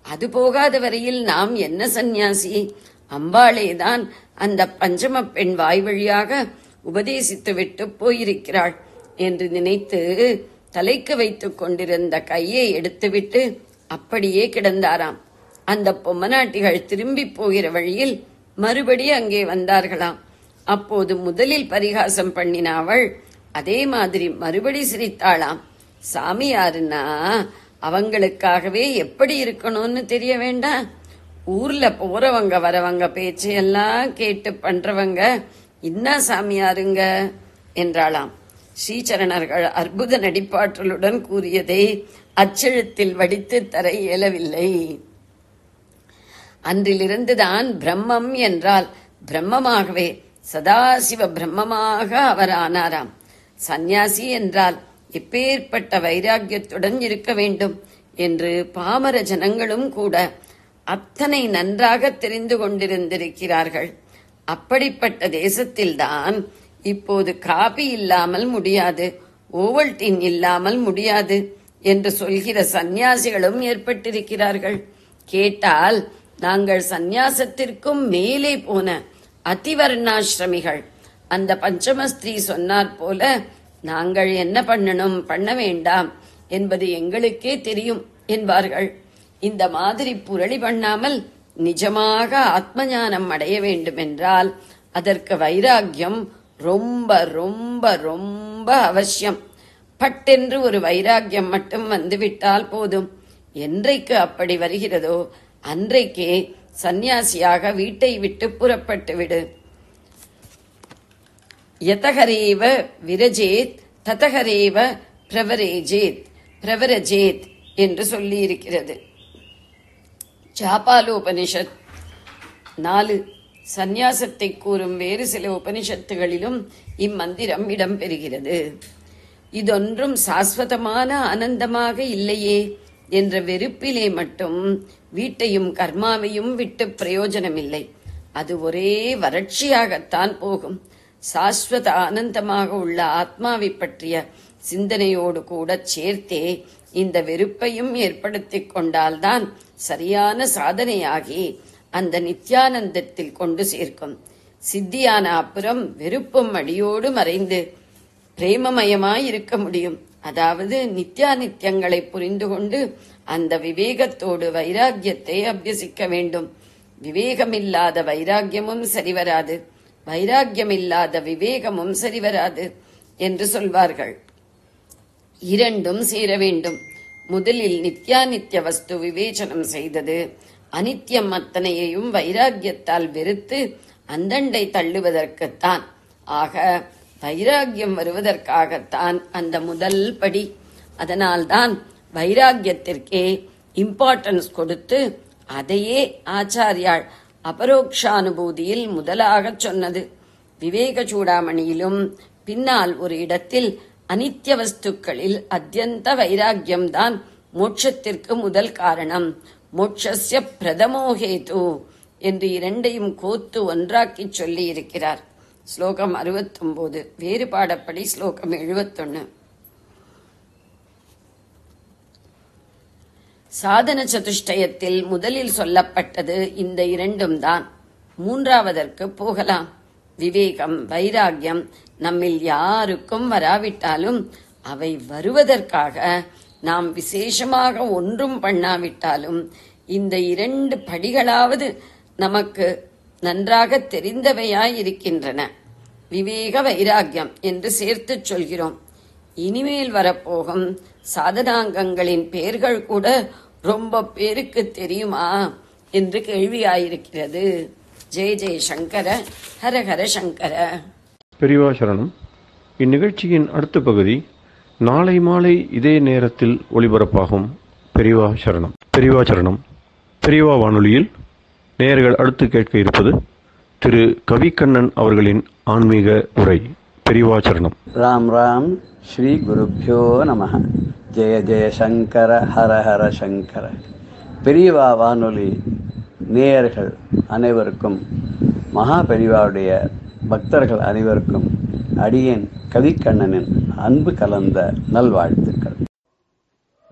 அது போகாத வரையில் நாம் என்ன சந்நியாசி? அம்பாளேதான் அந்த பஞ்சம பெண் வாய் வழியாக உபதேசித்து விட்டு போயிருக்கிறாள் என்று நினைத்து தலைக்கு வைத்துக் கொண்டிருந்த கையை எடுத்துவிட்டு அப்படியே கிடந்தாராம். அந்த பொம்மநாட்டிகள் திரும்பி போகிற வழியில் மறுபடி அங்கே வந்தார்களாம். அப்போது முதலில் பரிகாசம் பண்ணின அவள் அதே மாதிரி மறுபடி சிரித்தாளாம். சாமியாருன்னா அவங்களுக்காகவே எப்படி இருக்கணும்னு தெரிய வேண்டாம்? ஊர்ல போறவங்க வரவங்க பேச்சையெல்லாம் கேட்டு பண்றவங்க இன்னா சாமியாருங்க என்றாளாம். ஸ்ரீசரணர்கள் அற்புத நடிப்பாற்றலுடன் கூறியதை அச்செழுத்தில் வடித்து தர இயலவில்லை. அன்றிலிருந்துதான் பிரம்மம் என்றால் பிரம்மமாகவே சதாசிவ பிரம்மமாக அவர் ஆனாராம். சந்நியாசி என்றால் எப்பேற்பட்ட வைராக்கியத்துடன் இருக்க வேண்டும் என்று பாமர ஜனங்களும் கூட அத்தனை நன்றாக தெரிந்து கொண்டிருந்திருக்கிறார்கள். அப்படிப்பட்ட தேசத்தில்தான் இப்போது காபி இல்லாமல் முடியாது, ஓவல்டீன் இல்லாமல் முடியாது என்று சொல்கிற சந்நியாசிகளும் ஏற்பட்டிருக்கிறார்கள். கேட்டால் நாங்கள் சந்நியாசத்திற்கும் மேலே போன அதிவர்ணாசிரமிகள். அந்த பஞ்சமஸ்திரீ சொன்னார் போல நாங்கள் என்ன பண்ணணும் பண்ண வேண்டாம் என்பது எங்களுக்கே தெரியும் என்பார்கள். இந்த மாதிரி புரளி பண்ணாமல் நிஜமாக ஆத்ம ஞானம் அடைய வேண்டும் என்றால் அதற்கு வைராக்கியம் ரொம்ப ரொம்ப ரொம்ப அவசியம். பட்டென்று ஒரு வைராக்கியம் மட்டும் வந்துவிட்டால் போதும். என்றைக்கு அப்படி வருகிறதோ அன்றைக்கே சந்நியாசியாக வீட்டை விட்டு புறப்பட்டு விடு. யதஹரேவ விரஜேத் ததஹரேவ பிரவரஜேத் என்று சொல்லி இருக்கிறது. ஜாபாலோபனிஷத் 4 சந்நியாசத்தை கூறும் வேறு சில உபனிஷத்துகளிலும் இம்மந்திரம் இடம்பெறுகிறது. இதொன்றும் சாஸ்வதமான ஆனந்தமாக இல்லையே என்ற வெறுப்பிலே மட்டும் வீட்டையும் கர்மாவையும் விட்டு பிரயோஜனமில்லை. அது ஒரே வறட்சியாகத்தான் போகும். சாஸ்வத ஆனந்தமாக உள்ள ஆத்மாவை பற்றிய சிந்தனையோடு கூட சேர்த்தே இந்த வெறுப்பையும் ஏற்படுத்திக் கொண்டால்தான் சரியான சாதனையாகி அந்த நித்யானந்தத்தில் கொண்டு சேர்க்கும். சித்தியான அப்புறம் வெறுப்பும் அடியோடு மறைந்து பிரேமமயமாயிருக்க முடியும். அதாவது நித்யானித்யங்களை புரிந்து கொண்டு அந்த விவேகத்தோடு வைராக்கியத்தை அபியசிக்க வேண்டும். விவேகமில்லாத வைராக்கியமும் சரிவராது, வைராக்கியமில்லாத விவேகமும் சரிவராது என்று சொல்வார்கள். இரண்டும் சேர வேண்டும். முதலில் நித்யானித்ய வஸ்து விவேச்சனம் செய்தது அனித்யம் அத்தனையையும் வைராக்கியத்தால் வெறுத்து அந்தண்டை தள்ளுவதற்குத்தான். ஆக வைராக்கியம் வருவதற்காகத்தான் அந்த முதல் படி. அதனால்தான் வைராக்கியத்திற்கே இம்பார்ட்டன்ஸ் கொடுத்து அதையே ஆச்சாரியாள் அபரோக்ஷானுபூதியில் முதலாகச் சொன்னது. விவேக சூடாமணியிலும் பின்னால் ஒரு இடத்தில் அனித்ய வஸ்துக்களில் அத்தியந்த வைராக்கியம்தான் மோட்சத்திற்கு முதல் காரணம், மோட்சஸ்ய பிரதமோ ஹேது என்று இரண்டையும் கோத்து ஒன்றாக்கிச் சொல்லி இருக்கிறார். ஸ்லோகம் 69, வேறுபாடப்படி ஸ்லோகம் 71. சாதன சதுஷ்டயத்தில் முதலில் சொல்லப்பட்டது இந்த இரண்டும் தான். மூன்றாவதற்கு போகலாம். விவேகம், வைராக்கியம் நம்மில் யாருக்கும் வராவிட்டாலும் அவை வருவதற்காக நாம் விசேஷமாக ஒன்றும் பண்ணாவிட்டாலும் இந்த இரண்டு படிகளாவது நமக்கு நன்றாக தெரிந்தவையாயிருக்கின்றன. விவேக வைராக்கியம் என்று சேர்த்துச் சொல்கிறோம். இனிமேல் வரப்போகும் சாதனாங்கங்களின் பெயர்கள் கூட ரொம்ப பேருக்கு தெரியுமா என்று கேள்வியாயிருக்கிறது. ஜெய ஜெய சங்கர, ஹர ஹர சங்கர. பெரியவா சரணம். இந்நிகழ்ச்சியின் அடுத்த பகுதி நாளை மாலை இதே நேரத்தில் ஒளிபரப்பாகும். பெரியவா சரணம். பெரியவா சரணம். பெரியவா வானொலியில் நேயர்கள் அடுத்து கேட்க இருப்பது திரு கவிக்கண்ணன் அவர்களின் ஆன்மீக உரை. பெரியவா சரணம். ராம் ராம். ஸ்ரீ குருப்யோ நமஹ. ஜெய ஜெய சங்கர, ஹர ஹர சங்கர. பெரியவா வானொலி நேயர்கள் அனைவருக்கும், மகா பெரியவாவுடைய பக்தர்கள் அனைவருக்கும் அடியேன் கவிக்கண்ணனின் அன்பு கலந்த நல்வாழ்த்துக்கள்.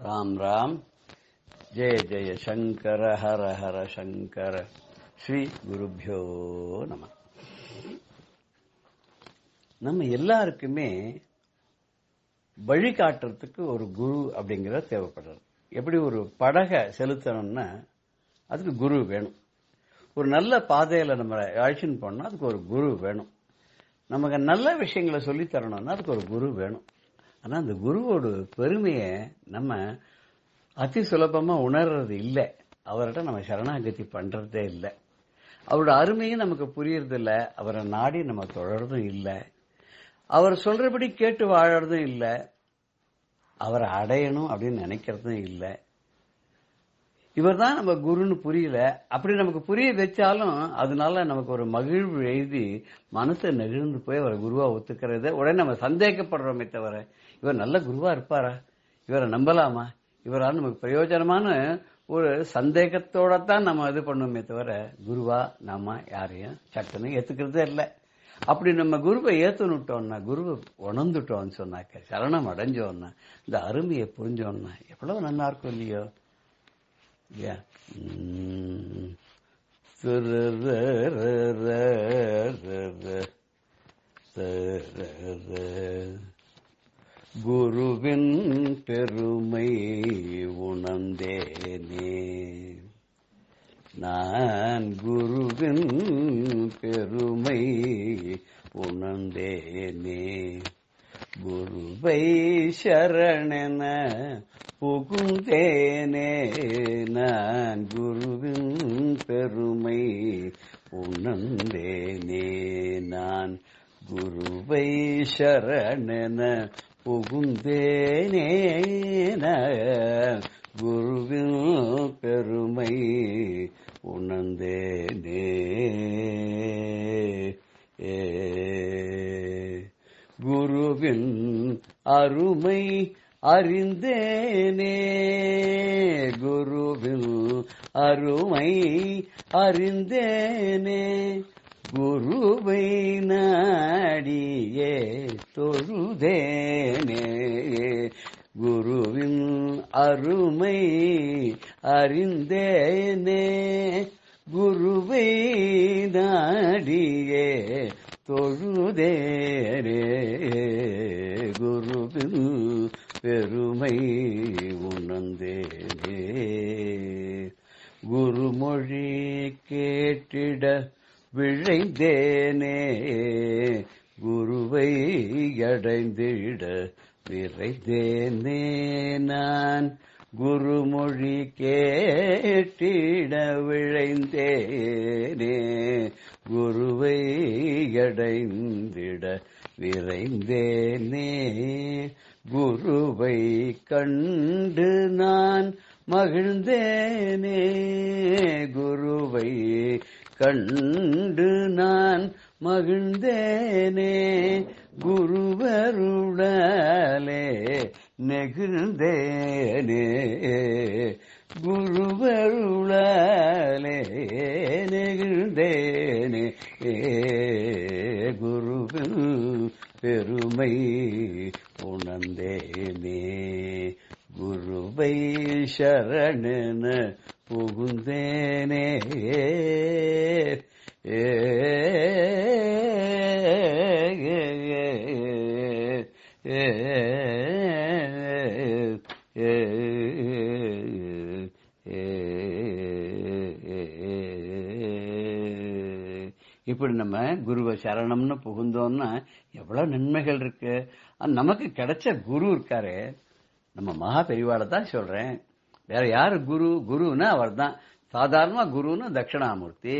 ராம் ராம். ஜெய ஜெய சங்கர, ஹர ஹர சங்கர. ஸ்ரீ குருப்யோ நம. நம்ம எல்லாருக்குமே வழிகாட்டுறதுக்கு ஒரு குரு அப்படிங்கிற தேவைப்படுறது. எப்படி ஒரு படகை செலுத்தணும்னா அதுக்கு குரு வேணும். ஒரு நல்ல பாதையில நம்ம அழைச்சின்னு போனோம்னா அதுக்கு ஒரு குரு வேணும். நமக்கு நல்ல விஷயங்களை சொல்லி தரணும்னா அதுக்கு ஒரு குரு வேணும். ஆனா அந்த குருவோட பெருமையை நம்ம அதி சுலபமா உணர்றது இல்லை. அவர்கிட்ட நம்ம சரணாகதி பண்றதே இல்லை. அவரோட அருமையும் நமக்கு புரியறது இல்லை. அவரை நாடி நம்ம தொடர்றதும் இல்லை. அவர் சொல்றபடி கேட்டு வாழறதும் இல்லை. அவரை அடையணும் அப்படின்னு நினைக்கிறதும் இல்லை. இவர் தான் நம்ம குருன்னு புரியல. அப்படி நமக்கு புரிய வச்சாலும் அதனால நமக்கு ஒரு மகிழ்வு எழுதி மனசை நெகிழ்ந்து போய் அவரை குருவா ஒத்துக்கிறது. உடனே நம்ம சந்தேகப்படுறோமே தவிர இவர் நல்ல குருவா இருப்பாரா, இவரை நம்பலாமா, இவரால் நமக்கு பிரயோஜனமான ஒரு சந்தேகத்தோட தான் நம்ம இது பண்ணுவோமே தவிர குருவா நாம யாரையும் சட்டுன்னு ஏத்துக்கிறதே இல்லை. அப்படி நம்ம குருவை ஏத்துனுட்டோம்னா, குருவை உணர்ந்துட்டோம்னு சொன்னாக்க, சரணம் அடைஞ்சோம்னா, இந்த அருமையை புரிஞ்சோம்னா எவ்வளவு நல்லா இருக்கும் இல்லையோ. குருவின் பெருமை உணர்ந்தேனே நான், குருவின் பெருமை உணர்ந்தேனே. குருவை சரணென புகுந்தேனே நான், குருவின் பெருமை உணர்ந்தேனே நான். குருவை சரணென புகுந்தேனே நான், குருவின் பெருமை உணர்ந்தேனே. குருவின் அருமை அறிந்தேனே, குருவின் அருமை அறிந்தேனே. குருவை நாடியே தொழுதேனே, குருவின் அருமை அறிந்தேனே. குருவை நாடியே தொழுதேனே, குருவின் பெருமை உணர்ந்தேனே. குருமொழி கேட்டிட விழைந்தேனே, குருவை அடைந்திட விரைந்தேனே நான். குருமொழி கேட்டிட விழைந்தேனே, குருவை அடைந்திட விரைந்தேனே. குருவை கண்டு நான் மகிழ்ந்தேனே, குருவை கண்டு நான் மகிழ்ந்தேனே குருவருளாலே நெகிழ்ந்தேனே குருவருளாலே நெகிழ்ந்தேனே குருவில் பெருமை உணர்ந்தேனே குருவை சரணன புகுந்தேனே இப்படி நம்ம குருவை சரணம்னு புகுந்தோம்னா எவ்வளவு நன்மைகள் இருக்கு. நமக்கு கிடைச்ச குரு இருக்காரு, நம்ம மகா பெரியவாளை தான் சொல்றேன். வேற யாரு குரு? குருன்னா அவர் தான். சாதாரணமா குருன்னு தட்சிணாமூர்த்தி.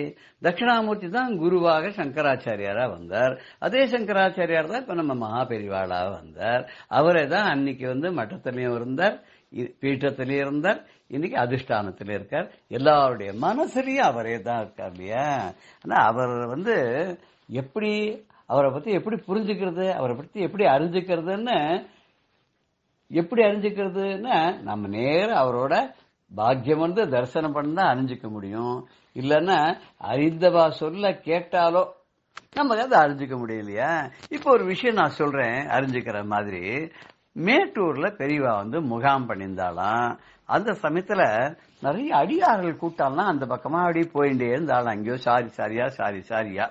தட்சிணாமூர்த்தி தான் குருவாக சங்கராச்சாரியாரா வந்தார். அதே சங்கராச்சாரியார் தான் இப்ப நம்ம மகா பெரியவாளா வந்தார். அவரே தான் அன்னைக்கு மட்டத்திலையும் இருந்தார், பீட்டத்திலையும் இருந்தார், இன்னைக்கு அதிஷ்டானத்தில இருக்கார். எல்லாருடைய மனசுலயும் அவரே தான் இருக்கார் இல்லையா? ஆனா அவர் எப்படி அவரை பத்தி எப்படி புரிஞ்சுக்கிறது, அவரை பத்தி எப்படி அறிஞ்சுக்கிறதுன்னா நம்ம நேரம் அவரோட பாக்கியம் தரிசனம் பண்ணா அறிஞ்சிக்க முடியும். இல்லன்னா அறிந்தவா சொல்ல கேட்டாலோ நமக்கு அதை அறிஞ்சிக்க முடியலையா? இப்ப ஒரு விஷயம் நான் சொல்றேன் அறிஞ்சுக்கிற மாதிரி. மேட்டூர்ல பெரியவா முகாம் பண்ணியிருந்தாலாம். அந்த சமயத்துல நிறைய அடியார்கள் கூட்டாலாம் அந்த பக்கமா அப்படி போயிட்டே இருந்தாலும் அங்கேயோ சாரியா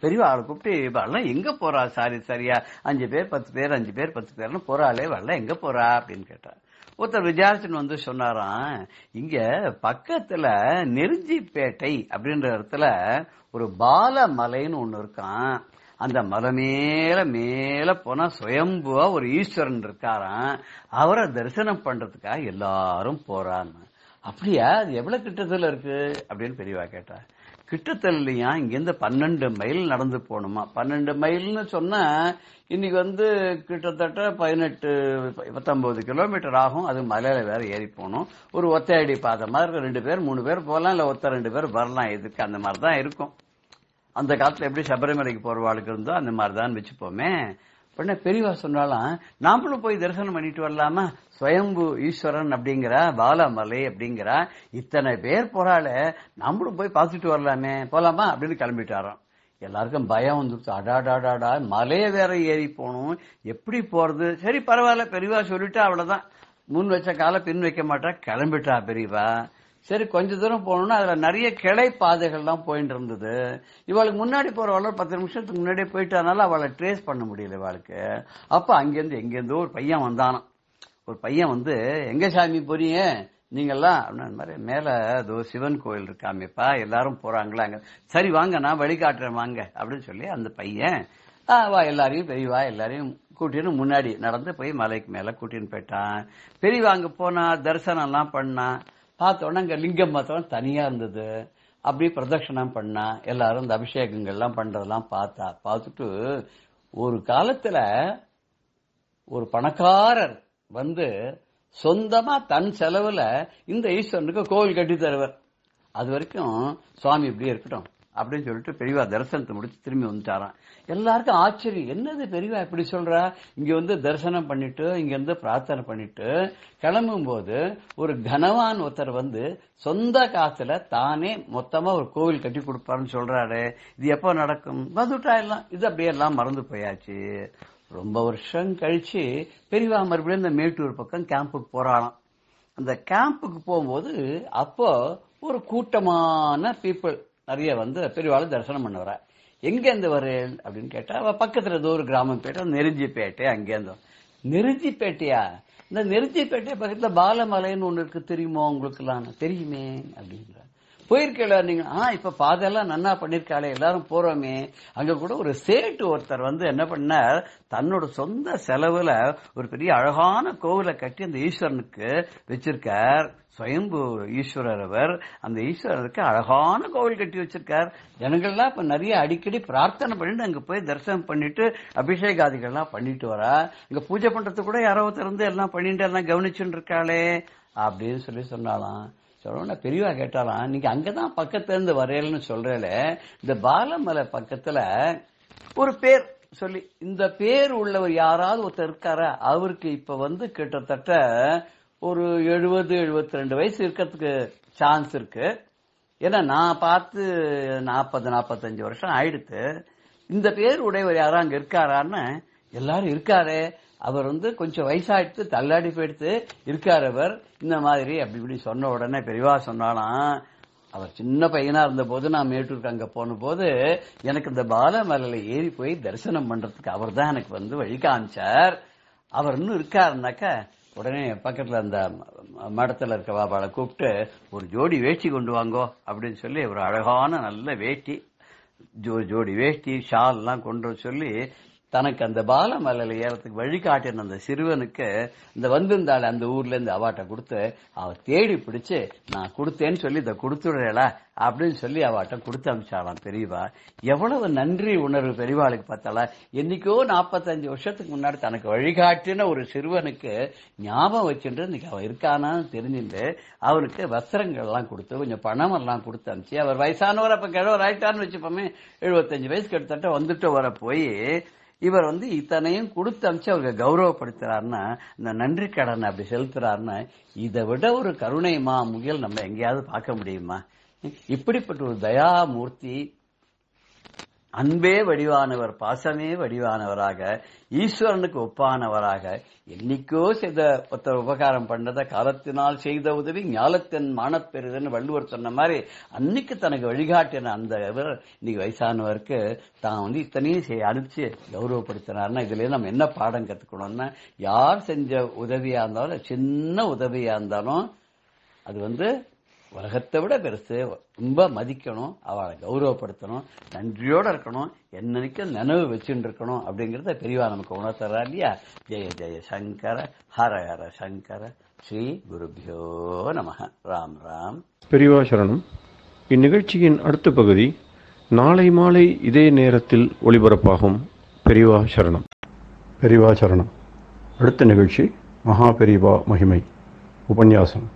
பெரியவா ஆளை கூப்பிட்டு வரலாம் எங்க போறா? சாரியா 5 பேர் 10 பேர் 5 பேர் 10 பேர்னு போறாளே, வரல எங்க போறா அப்படின்னு கேட்டா. ஒருத்தர் விசாரிச்சுன்னு சொன்னாராம், இங்க பக்கத்துல நெருஞ்சிப்பேட்டை அப்படின்ற இடத்துல ஒரு பாலமலைன்னு ஒண்ணு இருக்கான். அந்த மலை மேல போனா சுயம்புவா ஒரு ஈஸ்வரன் இருக்காராம். அவரை தரிசனம் பண்றதுக்காக எல்லாரும் போறான்னு. அப்படியா? அது எவ்வளவு கிட்டத்துல இருக்கு அப்படின்னு பெரியவா கேட்டா. கிட்டத்தில் இல்லையா, இங்கிருந்து 12 மைல் நடந்து போகணுமா. 12 மைல்னு சொன்னா இன்னைக்கு கிட்டத்தட்ட 18-19 கிலோமீட்டர் ஆகும். அது மலையில வேற ஏறி போகணும். ஒரு ஒத்தையடி பாதை மாதிரி 2 பேர் 3 பேர் போகலாம், இல்ல 2 பேர் வரலாம். இதுக்கு அந்த மாதிரிதான் இருக்கும். அந்த காலத்துல எப்படி சபரிமலைக்கு போறவாளுக்கு இருந்தோ அந்த மாதிரிதான் வச்சுப்போமே. உடனே பெரியவா சொன்னாலாம், நாமளும் போய் தரிசனம் பண்ணிட்டு வரலாமா? சுயம்பு ஈஸ்வரன் அப்படிங்கிற பாலமலை அப்படிங்கிற இத்தனை பேர் போறாள, நாமளும் போய் பார்த்துட்டு வரலாமே, போலாமா அப்படின்னு கிளம்பிட்டாராம். எல்லாருக்கும் பயம் வந்துருச்சு. அடாடாடாடா, மலைய வேற ஏறி போகணும், எப்படி போறது? சரி பரவாயில்ல, பெரியவா சொல்லிட்டா அவ்வளவுதான். முன் வச்ச கால பின் வைக்க மாட்டா, கிளம்பிட்டா பெரியவா. சரி கொஞ்ச தூரம் போகணும்னா அதுல நிறைய கிளை பாதைகள்லாம் போயிட்டு இருந்தது. இவளுக்கு முன்னாடி போறவள 10 நிமிஷத்துக்கு முன்னாடியே போயிட்டனால அவளை ட்ரேஸ் பண்ண முடியல இவளுக்கு. அப்ப அங்கிருந்து எங்கிருந்தோ ஒரு பையன் வந்தானாம். ஒரு பையன் எங்க சாமி போறீங்க நீங்கெல்லாம் அப்படின்னு மாதிரி, மேல அதோ சிவன் கோயில் இருக்காமேப்பா, எல்லாரும் போறாங்களா? சரி வாங்க நான் வழிகாட்டுறேன் வாங்க அப்படின்னு சொல்லி அந்த பையன் வா எல்லாரையும் பெரியவா எல்லாரையும் கூட்டின்னு முன்னாடி நடந்து போய் மலைக்கு மேல கூட்டின்னு போயிட்டான். பெரியவா அங்க போனா தரிசனம் எல்லாம் பண்ணா. பார்த்தோன்னா அங்க லிங்கம் பார்த்தோன்னா தனியா இருந்தது. அப்படி பிரதட்சணம் பண்ணா. எல்லாரும் இந்த அபிஷேகங்கள்லாம் பண்றதெல்லாம் பார்த்துட்டு ஒரு காலத்துல ஒரு பணக்காரர் சொந்தமா தன் செலவுல இந்த ஈஸ்வரனுக்கு கோவில் கட்டி தருவர். அது வரைக்கும் சுவாமி இப்படியே இருக்கட்டும் அப்படின்னு சொல்லிட்டு பெரியவா தரிசனத்தை முடிச்சு திரும்பி வந்துட்டாராம். எல்லாருக்கும் ஆச்சரியம், என்னது பெரியவா இப்படி சொல்றா? இங்க தரிசனம் பண்ணிட்டு இங்க பிரார்த்தனை பண்ணிட்டு கிளம்பும் போது ஒரு கனவான் ஒருத்தர் சொந்த காசுல தானே மொத்தமா ஒரு கோவில் கட்டி கொடுப்பாருன்னு சொல்றாரு. இது எப்ப நடக்கும்? வந்துட்டா எல்லாம் இது அப்படியே எல்லாம் மறந்து போயாச்சு. ரொம்ப வருஷம் கழிச்சு பெரியவா மறுபடியும் இந்த மேட்டூர் பக்கம் கேம்புக்கு போறாளாம். அந்த கேம்புக்கு போகும்போது அப்போ ஒரு கூட்டமான பீப்புள் நிறைய பெரியவாளை தரிசனம் பண்ண வர. எங்க இருந்து வரேன் அப்படின்னு கேட்டா, அவ பக்கத்துல ஏதோ ஒரு கிராமம் பேட்டை, நெருஞ்சிப்பேட்டை. அங்கேருந்து நெருஞ்சிப்பேட்டையா? இந்த நெருஞ்சிப்பேட்டை பக்கத்துல பாலமலைன்னு ஒண்ணு இருக்கு, தெரியுமோ உங்களுக்கு எல்லாம்? தெரியுமே அப்படின்ற. போயிருக்கல நீங்க? இப்ப பாதெல்லாம் நன்னா பண்ணிருக்காளே, எல்லாரும் போறோமே. அங்க கூட ஒரு சேட்டு ஒருத்தர் என்ன பண்ணார், தன்னோட சொந்த செலவுல ஒரு பெரிய அழகான கோவிலை கட்டி அந்த ஈஸ்வரனுக்கு வச்சிருக்கார். சுயம்பு ஈஸ்வரர் அவர். அந்த ஈஸ்வரருக்கு அழகான கோவில் கட்டி வச்சிருக்கார். ஜனங்கள்லாம் இப்ப நிறைய அடிக்கடி பிரார்த்தனை பண்ணிட்டு அங்க போய் தரிசனம் பண்ணிட்டு அபிஷேகாதிகள்லாம் பண்ணிட்டு வரா. இங்க பூஜை பண்றது கூட யாரோ திறந்து எல்லாம் பண்ணிட்டு எல்லாம் கவனிச்சுட்டு இருக்காளே அப்படின்னு சொல்லி சொன்னாலாம். சொன்ன பெரியவா கேட்டாலாம், நீங்க அங்கதான் பக்கத்துல இருந்து வரையலன்னு சொல்றேல, இந்த பாலமலை பக்கத்துல ஒரு பேர் சொல்லி, இந்த பேர் உள்ளவர் யாராவது ஒருத்தர் இருக்காரா? அவருக்கு இப்ப கிட்டத்தட்ட ஒரு 70-72 வயசு இருக்கிறதுக்கு சான்ஸ் இருக்கு. ஏன்னா நான் பார்த்து 40-45 வருஷம் ஆயிடுத்து. இந்த பேர் உடையவர் யாரா அங்க இருக்காரான்னு, எல்லாரும் இருக்காரு, அவர் கொஞ்சம் வயசாயிடுத்து, தள்ளாடி போயிடுத்து இருக்காரு அவர், இந்த மாதிரி அப்படி இப்படி சொன்ன உடனே பெரியவா சொன்னாலாம், அவர் சின்ன பையனா இருந்த போது நான் மேட்டூருக்கு அங்க போன போது எனக்கு இந்த பாலமலையில ஏறி போய் தரிசனம் பண்றதுக்கு அவர் தான் எனக்கு வழி காமிச்சார். அவர் இன்னும் இருக்காருனாக்க உடனே பக்கத்துல அந்த மடத்துல இருக்க பாபாவை கூப்பிட்டு ஒரு ஜோடி வேஷ்டி கொண்டு வாங்கோ அப்படின்னு சொல்லி ஒரு அழகான நல்ல வேட்டி, ஜோடி வேஷ்டி, ஷால் எல்லாம் கொண்டு சொல்லி தனக்கு அந்த பாலமலையில ஏறத்துக்கு வழிகாட்டின அந்த சிறுவனுக்கு இந்த வந்திருந்தாள் அந்த ஊர்ல இருந்து அவாட்ட கொடுத்து அவர் தேடி பிடிச்சு நான் கொடுத்தேன்னு சொல்லி இதை கொடுத்துடுறேல அப்படின்னு சொல்லி அவாட்ட கொடுத்து அனுப்பிச்சாலாம் பெரியவா. எவ்வளவு நன்றி உணர்வு பெரியவாளுக்கு பார்த்தால. என்னைக்கோ 45 வருஷத்துக்கு முன்னாடி தனக்கு வழிகாட்டின ஒரு சிறுவனுக்கு ஞாபகம் வச்சுட்டு இன்னைக்கு அவன் இருக்கானான்னு தெரிஞ்சுட்டு அவனுக்கு வஸ்திரங்கள் எல்லாம் கொடுத்து கொஞ்சம் பணம் எல்லாம் கொடுத்து அனுப்பிச்சு, அவர் வயசானவர் அப்ப கிழவர் ஆயிட்டான்னு வச்சுப்போமே, 75 வயசு கிட்டத்தட்ட வந்துட்டு வர போய் இவர் இத்தனையும் கொடுத்து அமிச்சு அவருக்கு கௌரவப்படுத்துறாருன்னா, இந்த நன்றி கடனை அப்படி செலுத்துறாருன்னா, இதை விட ஒரு கருணை முயல் நம்ம எங்கேயாவது பார்க்க முடியுமா? இப்படிப்பட்ட ஒரு தயாமூர்த்தி, அன்பே வடிவானவர், பாசமே வடிவானவராக, ஈஸ்வரனுக்கு ஒப்பானவராக, என்னைக்கோ செய்த ஒருத்தர் உபகாரம் பண்ணத காலத்தினால் செய்த உதவி ஞாலத்தின் மானப்பெறுதுன்னு வள்ளுவர் சொன்ன மாதிரி அன்னைக்கு தனக்கு வழிகாட்டின அந்த இவர் இன்னைக்கு வயசானவருக்கு தான் இத்தனையும் அனுப்பிச்சு கௌரவப்படுத்தினார்னா, இதுல நம்ம என்ன பாடம் கத்துக்கணும்னா, யார் செஞ்ச உதவியா இருந்தாலும், சின்ன உதவியா இருந்தாலும் அது உலகத்தை விட பெருசு, ரொம்ப மதிக்கணும், அவளை கௌரவப்படுத்தணும், நன்றியோட இருக்கணும், என்னைக்கும் நினைவு வச்சுட்டு இருக்கணும் அப்படிங்கறத பெரியவா நமக்கு உணர்த்தறா இல்லையா? ஜெய ஜெய சங்கர, ஹர ஹர சங்கர, ஸ்ரீ குருபியோ நமஹ. ராம் ராம். பெரியவா சரணம். இந்நிகழ்ச்சியின் அடுத்த பகுதி நாளை மாலை இதே நேரத்தில் ஒளிபரப்பாகும். பெரியவா சரணம். பெரியவா சரணம். அடுத்த நிகழ்ச்சி மகா பெரியவா மகிமை உபன்யாசம்.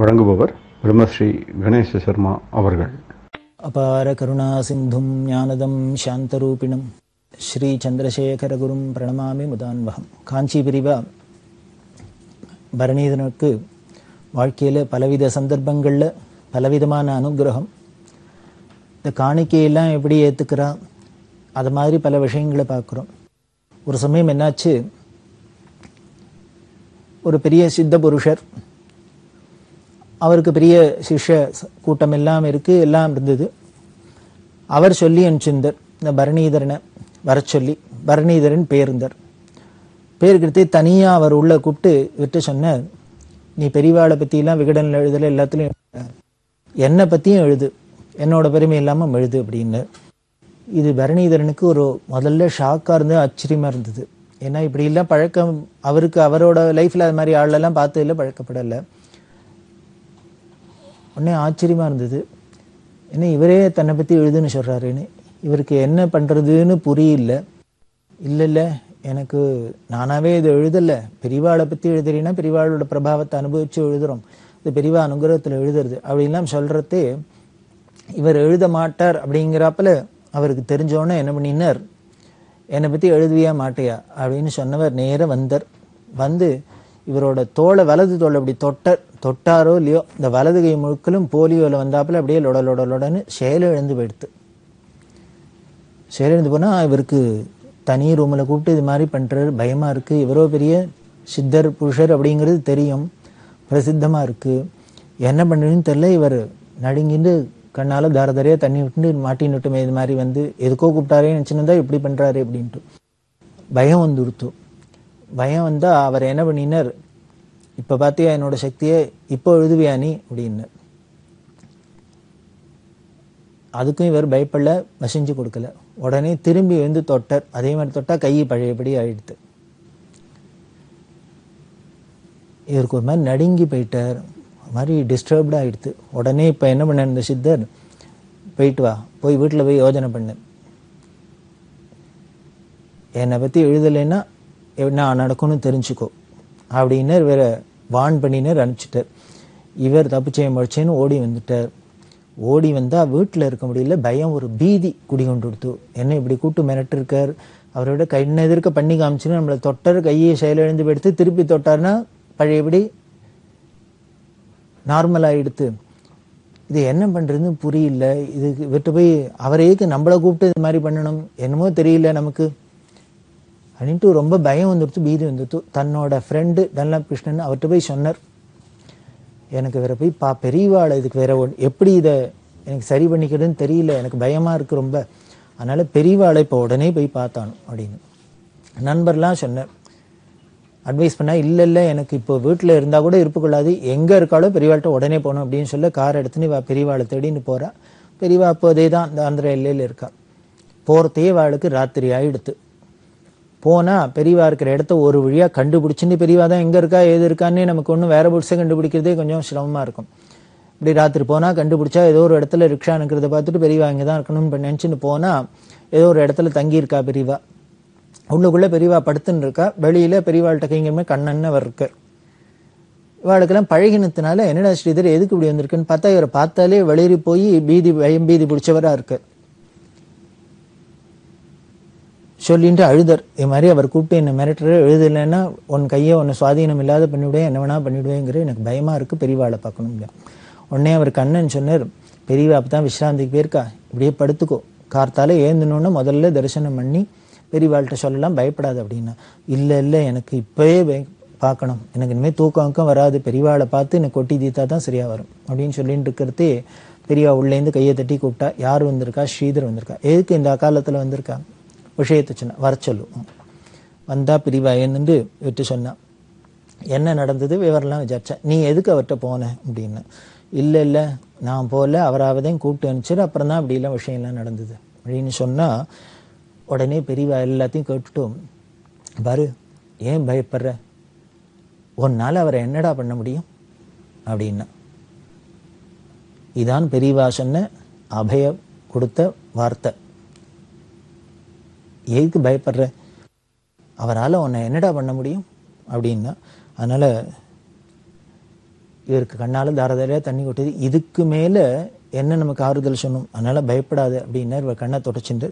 வழங்குபவர் பிரம்மஸ்ரீ கணேச சர்மா அவர்கள். அபார கருணா சிந்தும் ஞானதம் சாந்தரூபிணம் ஸ்ரீ சந்திரசேகர குரும் பிரணமாமி முதான்வகம். காஞ்சி பிரிவா பரணிதனுக்கு வாழ்க்கையில் பலவித சந்தர்ப்பங்களில் பலவிதமான அனுகிரகம். இந்த காணிக்கையெல்லாம் எப்படி ஏற்றுக்கிறா, அது மாதிரி பல விஷயங்களை பார்க்குறோம். ஒரு சமயம் என்னாச்சு, ஒரு பெரிய சித்த புருஷர், அவருக்கு பெரிய சிஷ்ய கூட்டம் எல்லாம் இருக்கு, எல்லாம் இருந்தது. அவர் சொல்லி அனுப்பிச்சிருந்தார் இந்த பரணிதரனை வர சொல்லி. பரணிதரன் பேருந்தார். பேருக்கிறதே தனியாக அவர் உள்ள கூப்பிட்டு விட்டு சொன்னார், நீ பெரியவாளை பற்றியெல்லாம் விகடனில் எழுதலை, எல்லாத்துலையும் என்னை பற்றியும் எழுது, என்னோட பெருமை இல்லாமல் எழுது அப்படின்னு. இது பரணிதரனுக்கு ஒரு முதல்ல ஷாக்காக இருந்தது, ஆச்சரியமாக இருந்தது. ஏன்னா இப்படிலாம் பழக்கம் அவருக்கு அவரோட லைஃப்பில் அது மாதிரி ஆளெல்லாம் பார்த்ததில்ல, பழக்கப்படலை. உடனே ஆச்சரியமாக இருந்தது, என்ன இவரே தன்னை பற்றி எழுதுன்னு சொல்கிறாருன்னு. இவருக்கு என்ன பண்ணுறதுன்னு புரியல. இல்லை எனக்கு நானாகவே இது எழுதலை, பெரியவாளை பற்றி எழுதுறீங்கன்னா பெரியவாளோட பிரபாவத்தை அனுபவித்து எழுதுகிறோம், இது பெரியவா அனுகிரகத்தில் எழுதுறது அப்படின்லாம் சொல்கிறதே இவர் எழுத மாட்டார். அப்படிங்கிறப்பல அவருக்கு தெரிஞ்சோன்னே என்ன பண்ணினார், என்னை பற்றி எழுதுவியா மாட்டையா அப்படின்னு சொன்னவர் நேராக வந்தார். வந்து இவரோட தோலை, வலது தோலை அப்படி தொட்டாரோ இல்லையோ, இந்த வலது கை முழுக்களும் போலியோவில் வந்தாப்புல அப்படியே லொடன்னு செயலிழந்து போயிடுத்து. செயலிழந்து போனால் இவருக்கு தனி ரூமில் கூப்பிட்டு இது மாதிரி பண்ணுறாரு, பயமாக இருக்குது. இவரோ பெரிய சித்தர் புருஷர் அப்படிங்கிறது தெரியும், பிரசித்தமாக இருக்குது, என்ன பண்ணுறதுன்னு தெரியல. இவர் நடுங்கிட்டு கண்ணால் தாரதாரியாக தண்ணி விட்டு மாட்டின்னுட்டுமே, இது மாதிரி எதுக்கோ கூப்பிட்டாரே நினச்சிருந்தா இப்படி பண்ணுறாரு அப்படின்ட்டு பயம் வந்துடுத்து. பயம் வந்தால் அவர் என்ன பண்ணினார், இப்போ பார்த்தியா என்னோட சக்தியை, இப்போ எழுதுவியா நீ அப்படின்னு. அதுக்கும் இவர் பயப்படல, வசிஞ்சு கொடுக்கல. உடனே திரும்பி தொட்டார். அதே மாதிரி தொட்டா கை பழையபடி ஆயிடுத்து. இவருக்கு ஒரு மாதிரி நடுங்கி போயிட்டார், ஒரு மாதிரி டிஸ்டர்ப்டாக ஆயிடுத்து. உடனே இப்போ என்ன பண்ண இந்த சித்தர், போயிட்டு வா, போய் வீட்டில் போய் யோஜனை பண்ணு, என்னை பற்றி எழுதலைன்னா என்ன நடக்கும்னு தெரிஞ்சுக்கோ அப்படின்னு வேற வான் பண்ணினர் அனுப்பிச்சிட்டார். இவர் தப்பிச்சே முழிச்சேன்னு ஓடி வந்துட்டார். ஓடி வந்தா வீட்டில் இருக்க முடியல, பயம், ஒரு பீதி குடிகொண்டு கொடுத்து. என்ன இப்படி கூட்டு மிரட்டு இருக்கார், அவரோட கண்ண எதிர்க்க பண்ணி காமிச்சுன்னு நம்மளை தொட்டார், கையை செயலிழந்து எடுத்து திருப்பி தொட்டார்னா பழையபடி நார்மல் ஆயிடுத்து. இது என்ன பண்றதுன்னு புரியல. இதுக்கு விட்டு போய் அவரைக்கு நம்மளை கூப்பிட்டு இது மாதிரி பண்ணணும் என்னமோ தெரியல நமக்கு அப்படின்ட்டு ரொம்ப பயம் வந்துடுத்து, பீதி வந்துடுத்து. தன்னோட ஃப்ரெண்டு டன்லாப் கிருஷ்ணன் அவர்கிட்ட போய் சொன்னார், எனக்கு வேற போய் பெரியவாளை இதுக்கு வேற எப்படி இதை எனக்கு சரி பண்ணிக்கிறதுன்னு தெரியல, எனக்கு பயமா இருக்கு ரொம்ப, அதனால பெரியவாளை இப்போ உடனே போய் பார்த்தானும் அப்படின்னு நண்பர்லாம் சொன்னார். அட்வைஸ் பண்ணா, இல்லை எனக்கு இப்போ வீட்டில் இருந்தா கூட இருப்புக்கொள்ளாது, எங்க இருக்காளோ பெரியவாள்கிட்ட உடனே போகணும் அப்படின்னு சொல்ல கார் எடுத்துன்னு பெரியவாளை தேடின்னு போறா. பெரியவா அப்போதே தான் இந்த ஆந்திர எல்லையில இருக்கா. போறதையே வாளுக்கு ராத்திரி ஆயிடுத்து. போனா பெரியவா இருக்கிற இடத்த ஒரு வழியா கண்டுபிடிச்சுன்னு, பெரியவா தான் எங்க இருக்கா ஏது இருக்கான்னு நமக்கு ஒன்றும் வேற புடிச்ச கண்டுபிடிக்கிறதே கொஞ்சம் சிரமமா இருக்கும். இப்படி ராத்திரி போனா கண்டுபிடிச்சா ஏதோ ஒரு இடத்துல ரிக்ஷா நிற்கிறத பார்த்துட்டு பெரியவா இங்கதான் இருக்கணும்னு நினைச்சுன்னு போனா ஏதோ ஒரு இடத்துல தங்கி இருக்கா பெரியவா. உள்ளுக்குள்ள பெரியவா படுத்துன்னு இருக்கா, வெளியில பெரியவாள்கிட்ட கைங்கமே கண்ணன்னு அவர் இருக்கார். இவாளுக்கெல்லாம் பழகினத்தினால என்னடா ஸ்ரீதர் எதுக்கு இப்படி வந்திருக்குன்னு பார்த்தா, இவரை பார்த்தாலே வெளியேறி போய் பயம் பீதி பிடிச்சவரா இருக்கார். சொல்லிட்டு அழுதர், இது மாதிரி அவர் கூப்பிட்டு என்ன மிரட்டுற, எழுதலைன்னா உன் கையை ஒன்று சுவாதீனம் இல்லாத பண்ணிவிடுவேன், என்ன வேணா பண்ணிவிடுவேங்கிற, எனக்கு பயமா இருக்கு, பெரியவாளை பார்க்கணும். உடனே அவர் கண்ணன் சொன்னார், பெரியவா அப்பதான் விஸ்ராந்திக்கு போயிருக்கா, இப்படியே படுத்துக்கோ, கார்த்தால ஏந்தணுன்னு முதல்ல தரிசனம் பண்ணி பெரியவாள்கிட்ட சொல்லலாம், பயப்படாது அப்படின்னா. இல்லை எனக்கு இப்பவே பார்க்கணும், எனக்கு இனிமேல் தூக்கம் வராது, பெரியவாளை பார்த்து எனக்கு கொட்டி தீத்தா தான் சரியா வரும் அப்படின்னு சொல்லிட்டு இருக்கிறதே பெரியவா உள்ளேருந்து கையை தட்டி கூப்பிட்டா. யார் வந்திருக்கா? ஸ்ரீதர் வந்திருக்கா. எதுக்கு இந்த அகாலத்தில் வந்திருக்கா? விஷயத்தை சொன்ன, வர சொல்லும். வந்தா பிரிவா என்னன்னு விட்டு சொன்னா, என்ன நடந்தது விவரம்லாம் விசாரிச்சா. நீ எதுக்கு அவர்கிட்ட போன அப்படின்னு. இல்லை நான் போல, அவராவதையும் கூப்பிட்டு அனுப்பிச்சு, அப்புறம் தான் அப்படிலாம் விஷயம்லாம் நடந்தது அப்படின்னு சொன்னா. உடனே பெரியவா எல்லாத்தையும் கேட்டுட்டும், பாரு ஏன் பயப்படுற, உன்னால அவரை என்னடா பண்ண முடியும் அப்படின்னா. இதான் பெரியவா சொன்ன அபய கொடுத்த வார்த்தை. எதுக்கு பயப்படுற, அவரால் உன்னை என்னடா பண்ண முடியும் அப்படின்னா. அதனால இவருக்கு கண்ணால தாரதாரியா தண்ணி கொட்டுது, இதுக்கு மேல என்ன நமக்கு ஆறுதல் சொன்னோம், அதனால பயப்படாது அப்படின்னா இவர் கண்ணை தொடச்சுட்டு,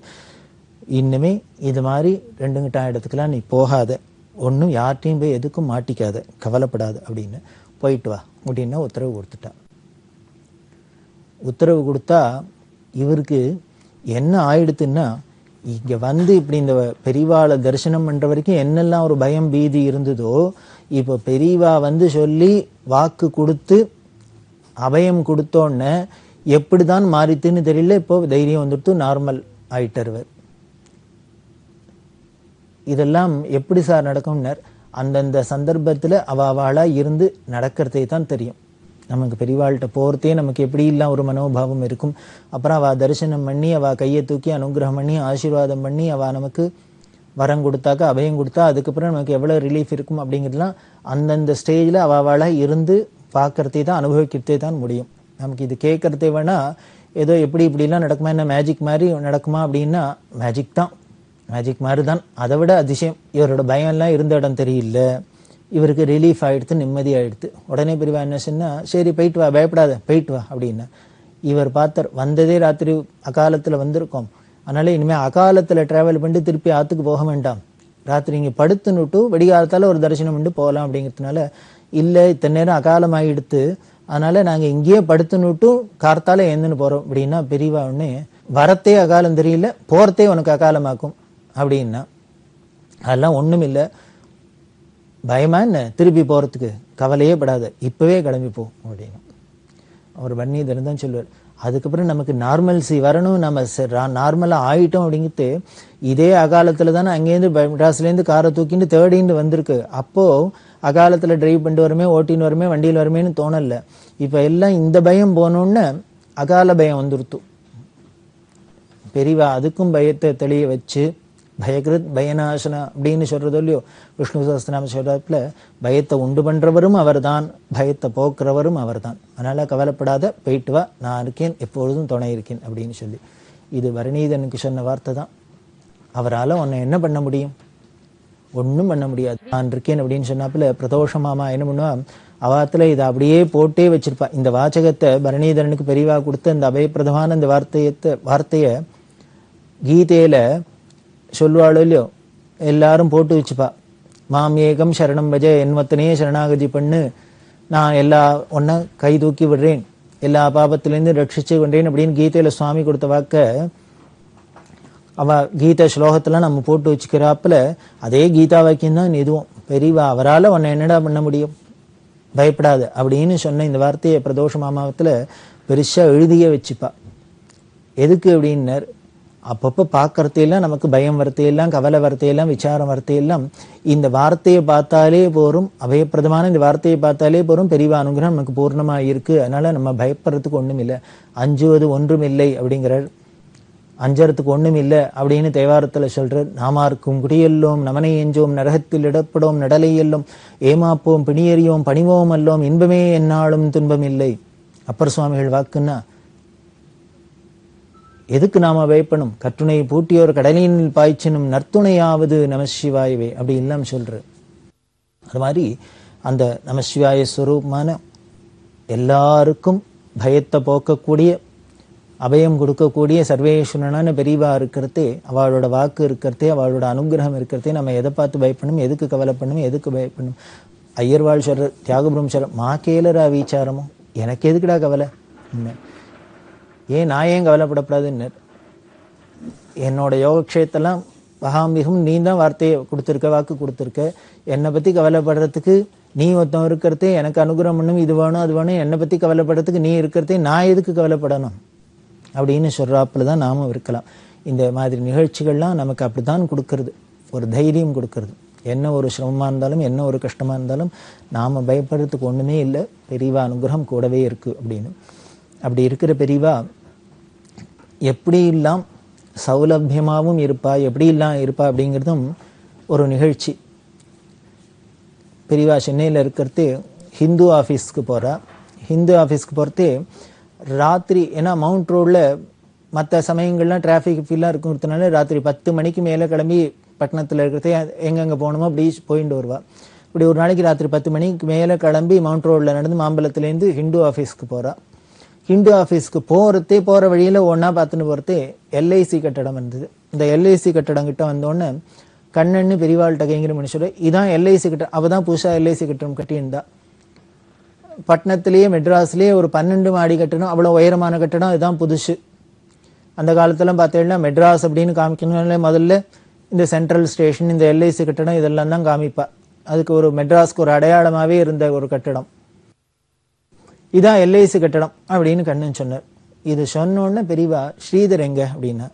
இன்னுமே இது மாதிரி ரெண்டுங்கிட்ட இடத்துக்கெல்லாம் நீ போகாத, ஒன்றும் யார்ட்டையும் போய் எதுக்கும் மாட்டிக்காத, கவலைப்படாது அப்படின்னு, போயிட்டு வா அப்படின்னா உத்தரவு கொடுத்துட்டா. உத்தரவு கொடுத்தா இவருக்கு என்ன ஆயிடுத்துன்னா, இங்க வந்து இப்படி இந்த பெரியவாளை தரிசனம் பண்ற வரைக்கும் என்னெல்லாம் ஒரு பயம் பீதி இருந்ததோ, இப்ப பெரியவா வந்து சொல்லி வாக்கு கொடுத்து அபயம் கொடுத்தோன்னு எப்படிதான் மாறித்துன்னு தெரியல. இப்போ தைரியம் வந்துட்டு நார்மல் ஆயிட்டருவர். இதெல்லாம் எப்படி சார் நடக்கும்னர், அந்தந்த சந்தர்ப்பத்துல அவளா இருந்து நடக்கிறதே தான் தெரியும். நமக்கு பெரியவாள்கிட்ட போறதே நமக்கு எப்படி இல்லாம் ஒரு மனோபாவம் இருக்கும். அப்புறம் அவ தரிசனம் பண்ணி அவ கையை தூக்கி அனுகிரகம் பண்ணி ஆசீர்வாதம் பண்ணி அவ நமக்கு வரம் கொடுத்தாக்க அபயம் கொடுத்தா அதுக்கப்புறம் நமக்கு எவ்வளவு ரிலீஃப் இருக்கும் அப்படிங்கிறதுலாம் அந்தந்த ஸ்டேஜ்ல அவளா இருந்து பார்க்கறதே தான், அனுபவிக்கிறதே தான் முடியும். நமக்கு இது கேட்கறதே வேணா ஏதோ எப்படி இப்படிலாம் நடக்குமா, என்ன மேஜிக் மாதிரி நடக்குமா அப்படின்னா, மேஜிக் தான், மேஜிக் மாதிரி தான். அதை விட அதிசயம், இவரோட பயம் எல்லாம் இருந்த இடம் தெரியல, இவருக்கு ரிலீஃப் ஆயிடுத்து, நிம்மதி ஆயிடுத்து. உடனே பெரியவா என்ன சொன்னா, சரி போயிட்டு வா, பயப்படாத போயிட்டு வா அப்படின்னா. இவர் பார்த்தார், வந்ததே ராத்திரி அகாலத்துல வந்திருக்கோம், அதனால இனிமே அகாலத்துல டிராவல் பண்ணிட்டு திருப்பி ஆத்துக்கு போக வேண்டாம், ராத்திரி இங்க படுத்துன்னுட்டு வெடிகாலத்தால ஒரு தரிசனம் பண்ணிட்டு போகலாம் அப்படிங்கிறதுனால, இல்ல இத்தனை நேரம் அகாலம் ஆயிடுத்து, அதனால நாங்க இங்கேயே படுத்துன்னுட்டு கார்த்தால ஏந்துன்னு போறோம் அப்படின்னா. பெரியவா உடனே, வரத்தே அகாலம் தெரியல, போறதே உனக்கு அகாலமாக்கும் அப்படின்னா. அதெல்லாம் ஒண்ணும் இல்லை, பயமா என்ன திருப்பி போறதுக்கு, கவலையே படாத, இப்பவே கிளம்பி போ அப்படின்னு அவர் பன்னீதரன் தான் சொல்லுவார். அதுக்கப்புறம் நமக்கு நார்மல்சி வரணும், நம்ம நார்மலா ஆயிட்டோம் அப்படிங்கிறது இதே அகாலத்துல தானே அங்கேருந்து மெட்ராஸ்லேருந்து காரை தூக்கிட்டு தேடிட்டு வந்திருக்கு. அப்போ அகாலத்துல டிரைவ் பண்ணிட்டு வருமே, ஓட்டின்னு வருமே, வண்டியில் வருமேன்னு தோணல. இப்ப எல்லாம் இந்த பயம் போனோன்னு அகால பயம் வந்துருத்து. பெரியவா அதுக்கும் பயத்தை தெளிய வச்சு, பயகிருத் பயநாசனா அப்படின்னு சொல்றதோ இல்லையோ, விஷ்ணு சஹஸ்ரநாம சொல்றதுல பயத்தை உண்டு பண்றவரும் அவர் தான், பயத்தை போக்குறவரும் அவர் தான், அதனால கவலைப்படாத, போயிட்டு வா, நான் இருக்கேன், எப்பொழுதும் துணை இருக்கேன் அப்படின்னு சொல்லி. இது வரணீதனுக்கு சொன்ன வார்த்தை தான். அவரால் உன்னை என்ன பண்ண முடியும், ஒன்றும் பண்ண முடியாது, நான் இருக்கேன் அப்படின்னு சொன்னாப்புல பிரதோஷ மாமா என்ன பண்ணுவா, அவாத்துல இதை அப்படியே போட்டே வச்சிருப்பா. இந்த வாசகத்தை பரணிதரனுக்கு பெரியவா கொடுத்த இந்த அபயப்பிரதமான இந்த வார்த்தைய கீதையில சொல்வாளோ இல்லையோ, எல்லாரும் போட்டு வச்சுப்பா. மாம் ஏகம் சரணம் பஜ, என்மத்தனே சரணாகதி பண்ணு, நான் எல்லா ஒன்ன கை தூக்கி விடுறேன், எல்லா பாபத்திலிருந்து ரட்சிச்சு கொண்டேன் அப்படின்னு கீதையில சுவாமி கொடுத்த வாக்க அவ கீதா ஸ்லோகத்துல நம்ம போட்டு வச்சுக்கிறாப்புல அதே கீதா வாக்கியம் தான் இதுவும். பெரியவா அவரால் உன்னை என்னடா பண்ண முடியும், பயப்படாது அப்படின்னு சொன்ன இந்த வார்த்தையை பிரதோஷ மாமாவத்துல பெருசா எழுதியே வச்சுப்பா. எதுக்கு அப்படின்னார், அப்பப்போ பார்க்கறதையெல்லாம் நமக்கு பயம் வரத்தையெல்லாம், கவலை வரத்தையெல்லாம், விசாரம் வரத்தையெல்லாம் இந்த வார்த்தையை பார்த்தாலே போரும், அபயப்பிரதமான இந்த வார்த்தையை பார்த்தாலே போரும், பெரியவா அனுகிரகம் நமக்கு பூர்ணமா இருக்கு, அதனால நம்ம பயப்படுறதுக்கு ஒண்ணும் இல்லை, அஞ்சுவது ஒன்றும் இல்லை அப்படிங்கிறார். அஞ்சறதுக்கு ஒண்ணும் இல்லை அப்படின்னு தேவாரத்துல சொல்றார். நாமார்க்கும் குடியெல்லோம் நமனை எஞ்சோம், நரகத்தில் இடப்படோம் நடலை எல்லும், ஏமாப்போம் பிணியறியோம் பணிவோம் அல்லோம், இன்பமே என்னாலும் துன்பம் இல்லை. அப்பர் சுவாமிகள் வாக்குன்னா எதுக்கு நாம பயப்படும், கற்றுணை பூட்டியோர் கடலினில் பாய்ச்சினும் நற்துணையாவது நமசிவாயவே அப்படி எல்லாம் சொல்ற. அது மாதிரி அந்த நமசிவாய ஸ்வரூபமான எல்லாருக்கும் பயத்தை போக்கக்கூடிய, அபயம் கொடுக்கக்கூடிய சர்வேஸ்வரனான பெரியவா இருக்கிறதே, அவளோட வாக்கு இருக்கிறதே, அவளோட அனுகிரகம் இருக்கிறதே, நம்ம எதை பார்த்து பயப்படணும், எதுக்கு கவலைப்படணும், எதுக்கு பயப்படணும். ஐயர்வாள் சொல்ற, தியாகபுரம் சொல்ற, மா கேளரா வீச்சாரமோ, எனக்கு எதுக்குடா கவலை, ஏன் நான் ஏன் கவலைப்படப்படாதுன்னு. என்னோட யோகக்ஷேத்தெல்லாம் மகாம்பிகம் நீ தான் வார்த்தையை கொடுத்துருக்க, வாக்கு கொடுத்துருக்க, என்னை பத்தி கவலைப்படுறதுக்கு நீ ஒருத்தன் இருக்கிறதே, எனக்கு அனுகிரகம் பண்ணும், இது வேணும் அது வேணும், என்னை பத்தி கவலைப்படுறதுக்கு நீ இருக்கிறதே, நான் எதுக்கு கவலைப்படணும் அப்படின்னு சொல்றாப்புல தான் நாமும் இருக்கலாம். இந்த மாதிரி நிகழ்ச்சிகள்லாம் நமக்கு அப்படித்தான் கொடுக்கறது, ஒரு தைரியம் கொடுக்கறது. என்ன ஒரு சிரமமா இருந்தாலும், என்ன ஒரு கஷ்டமா இருந்தாலும் நாம பயப்படுறதுக்கு ஒண்ணுமே இல்லை, பெரியவா அனுகிரகம் கூடவே இருக்கு அப்படின்னு. அப்படி இருக்கிற பெரியவா எப்படி எல்லாம் சௌலபியமாகவும் இருப்பா, எப்படி எல்லாம் இருப்பா அப்படிங்கிறதும் ஒரு நிகழ்ச்சி. பெரியவா சென்னையில் இருக்கிறது ஹிந்து ஆஃபீஸ்க்கு போறா. ஹிந்து ஆஃபீஸ்க்கு போகிறதே ராத்திரி, ஏன்னா மவுண்ட் ரோடில் மற்ற சமயங்கள்லாம் டிராஃபிக் ஃபீலாக இருக்கிறதுனால ராத்திரி 10 மணிக்கு மேலே கிளம்பி பட்டணத்தில் இருக்கிறதே எங்கெங்கே போகணுமோ அப்படி போயிட்டு வருவா. இப்படி ஒரு நாளைக்கு ராத்திரி 10 மணிக்கு மேலே கிளம்பி மவுண்ட் ரோடில் நடந்து மாம்பலத்துலேருந்து ஹிந்து ஆஃபீஸ்க்கு போகிறா. ஹிந்து ஆஃபீஸ்க்கு போகிற வழியில் ஒன்றா பார்த்துன்னு போகிறதே எல்ஐசி கட்டடம் இருந்தது. இந்த எல்ஐசி கட்டடம் கிட்ட வந்தோடனே கண்ணன்னு பெரியவாள்கிட்ட கைங்கிற மனுஷர், இதான் எல்ஐசி கட்டடம். அவள் தான் புதுசாக எல்ஐசி கட்டடம் கட்டியிருந்தா. பட்டணத்திலேயே மெட்ராஸ்லேயே ஒரு 12 மாடி கட்டடம், அவ்வளோ உயரமான கட்டடம், இதுதான் புதுசு. அந்த காலத்துல பார்த்தீங்கன்னா மெட்ராஸ் அப்படின்னு காமிக்கணும்ல முதல்ல இந்த சென்ட்ரல் ஸ்டேஷன், இந்த எல்ஐசி கட்டடம் இதெல்லாம் தான் காமிப்பா. அதுக்கு ஒரு மெட்ராஸ்க்கு ஒரு அடையாளமாவே இருந்த ஒரு கட்டடம், இதான் எல்ஐசி கட்டடம் அப்படின்னு கண்ணன் சொன்னார். இது சொன்னோடனே பெரியவா ஸ்ரீதர் எங்க அப்படின்னா,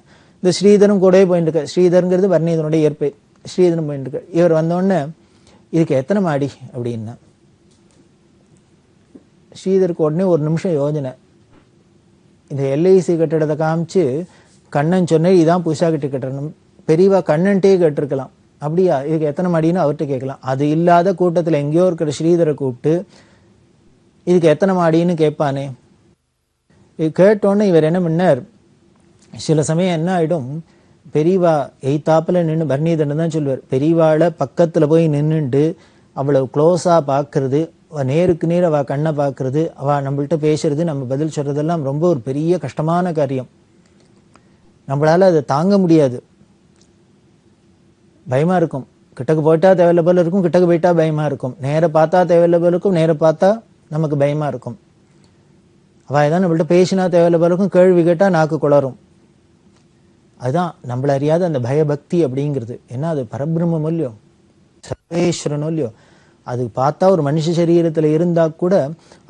இந்த ஸ்ரீதரும் கூடவே போயிட்டு இருக்க, ஸ்ரீதருங்கிறது வர்ணீதனுடைய இயற்பெயர், ஸ்ரீதரும் போயிட்டு இருக்க. இவர் வந்தோடனே இதுக்கு எத்தனை மாடி அப்படின்னா, ஸ்ரீதருக்கு உடனே ஒரு நிமிஷம் யோஜனை. இந்த எல்ஐசி கட்டடத்தை காமிச்சு கண்ணன் சொன்னார் இதான் புதுசா கட்டி கட்டணும். பெரியவா கண்ணன்ட்டே கேட்டிருக்கலாம், அப்படியா இதுக்கு எத்தனை மாடின்னு அவர்கிட்ட கேட்கலாம். அது இல்லாத கூட்டத்தில் எங்கேயோ இருக்கிற ஸ்ரீதரை கூப்பிட்டு இதுக்கு எத்தனை மாடின்னு கேட்பானே. இது கேட்டோன்னே இவர் என்ன பண்ணார், சில சமயம் என்ன ஆயிடும், பெரியவா எய்தாப்புல நின்று பர்ணீதன் தான் சொல்லுவார், பெரியவாளை பக்கத்துல போய் நின்றுட்டு அவ்வளவு க்ளோஸா பாக்குறது, நேருக்கு நேர் அவ கண்ணை பார்க்கறது, அவ நம்மள்கிட்ட பேசுறது, நம்ம பதில் சொல்றதெல்லாம் ரொம்ப ஒரு பெரிய கஷ்டமான காரியம். நம்மளால அதை தாங்க முடியாது, பயமா இருக்கும். கிட்டக்கு போயிட்டா தேவையில்ல போல இருக்கும், கிட்டக்கு போயிட்டா பயமா இருக்கும். நேர பார்த்தா தேவையில்ல போல இருக்கும், நேர பார்த்தா நமக்கு பயமா இருக்கும். அவ ஏதாவது நம்மள்கிட்ட பேசினா தேவையில்ல போல இருக்கும், கேள்வி கேட்டா நாக்கு குளரும். அதுதான் நம்மள அறியாத அந்த பயபக்தி அப்படிங்கிறது. ஏன்னா அது பரபிரம்மம் இல்லையோ, சர்வேஸ்வரனோ இல்லையோ, அது பார்த்தா ஒரு மனுஷ சரீரத்துல இருந்தா கூட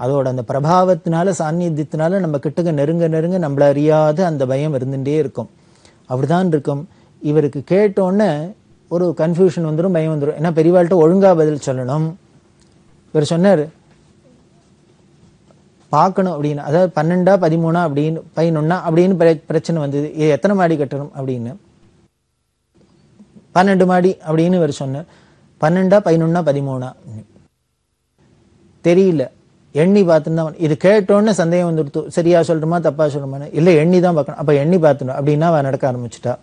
அதோட அந்த பிரபாவத்தினால சாநித்தியத்தினால நம்ம கிட்டக்க நெருங்க நெருங்க நம்மள அறியாத அந்த பயம் இருந்துட்டே இருக்கும். அப்படிதான் இருக்கும். இவருக்கு கேட்டோன்னே ஒரு கன்ஃபியூஷன் வந்துடும், பயம் வந்துடும். ஏன்னா பெரியவாள்கிட்ட ஒழுங்கா பதில் சொல்லணும். இவர் சொன்னார் பார்க்கணும் அப்படின்னு, அதாவது 12 13 அப்படின்னு 11 அப்படின்னு பிரச்சனை வந்தது. இது எத்தனை மாடி கட்டணும் அப்படின்னு, 12 மாடி அப்படின்னு இவர் சொன்னார். 12 11 13 தெரியல, எண்ணி பார்த்துன்னு. இது கேட்டோன்னு சந்தேகம் வந்துடுத்து, சரியா சொல்றோமா தப்பா சொல்றோமா, இல்லை எண்ணி தான் பார்க்கணும். அப்ப எண்ணி பார்த்துணும் அப்படின்னா அவ நடக்க ஆரம்பிச்சுட்டா.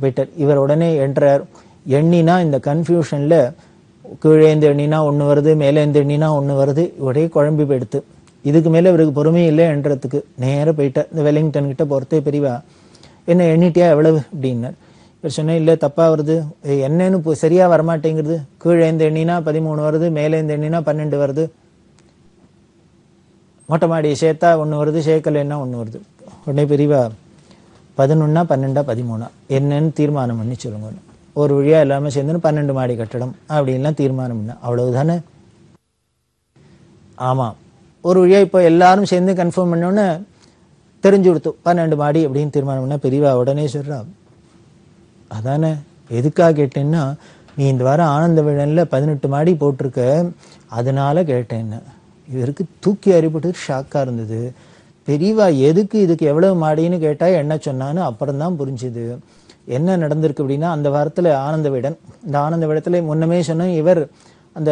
போயிட்டார். இவர் உடனே என்றார், எண்ணினா இந்த கன்ஃபியூஷன்ல கீழேந்து எண்ணினா ஒன்று வருது, மேலேந்து எண்ணினா ஒன்று வருது, ஒரே குழம்பி போயிடுத்து. இதுக்கு மேலே இவருக்கு பொறுமை இல்லைன்றதுக்கு நேராக போயிட்டார். இந்த வெலிங்டன் கிட்ட போகிறதே பெரியவா, என்ன எண்ணிட்டியா எவ்வளவு அப்படின்னார். இவர் சொன்னேன், இல்லை தப்பாக வருது, என்னன்னு சரியாக வரமாட்டேங்கிறது, கீழேந்து எண்ணினா 13 வருது, மேலேந்து எண்ணினா 12 வருது, மொட்டை மாடியை சேர்த்தா 1 வருது, சேர்க்கலைன்னா 1 வருது. உடனே பெரியவா 11 12 13 என்னன்னு தீர்மானம் பண்ணி சொல்லுங்க. ஒரு வழியா எல்லாமே சேர்ந்து 12 மாடி கட்டடம் அப்படின்லாம் தீர்மானம் பண்ண, அவ்வளவுதானே? ஆமா, ஒரு வழியா இப்போ எல்லாரும் சேர்ந்து கன்ஃபார்ம் பண்ணோன்னு தெரிஞ்சு கொடுத்து 12 மாடி அப்படின்னு தீர்மானம் பண்ண. பெரியவா உடனே சொல்றா, அதானே எதுக்காக கேட்டேன்னா, நீ இந்த வாரம் ஆனந்த விழன்ல 18 மாடி போட்டிருக்க, அதனால கேட்டேன்னு. இவருக்கு தூக்கி அறிப்பட்டு ஷாக்கா இருந்தது. பெரியவா எதுக்கு இதுக்கு எவ்வளவு மாடின்னு கேட்டா என்ன சொன்னான்னு அப்புறம் தான் புரிஞ்சுது. என்ன நடந்திருக்கு அப்படின்னா, அந்த வாரத்துல ஆனந்த விடன், இந்த ஆனந்த விடத்துல முன்னமே சொன்ன இவர் அந்த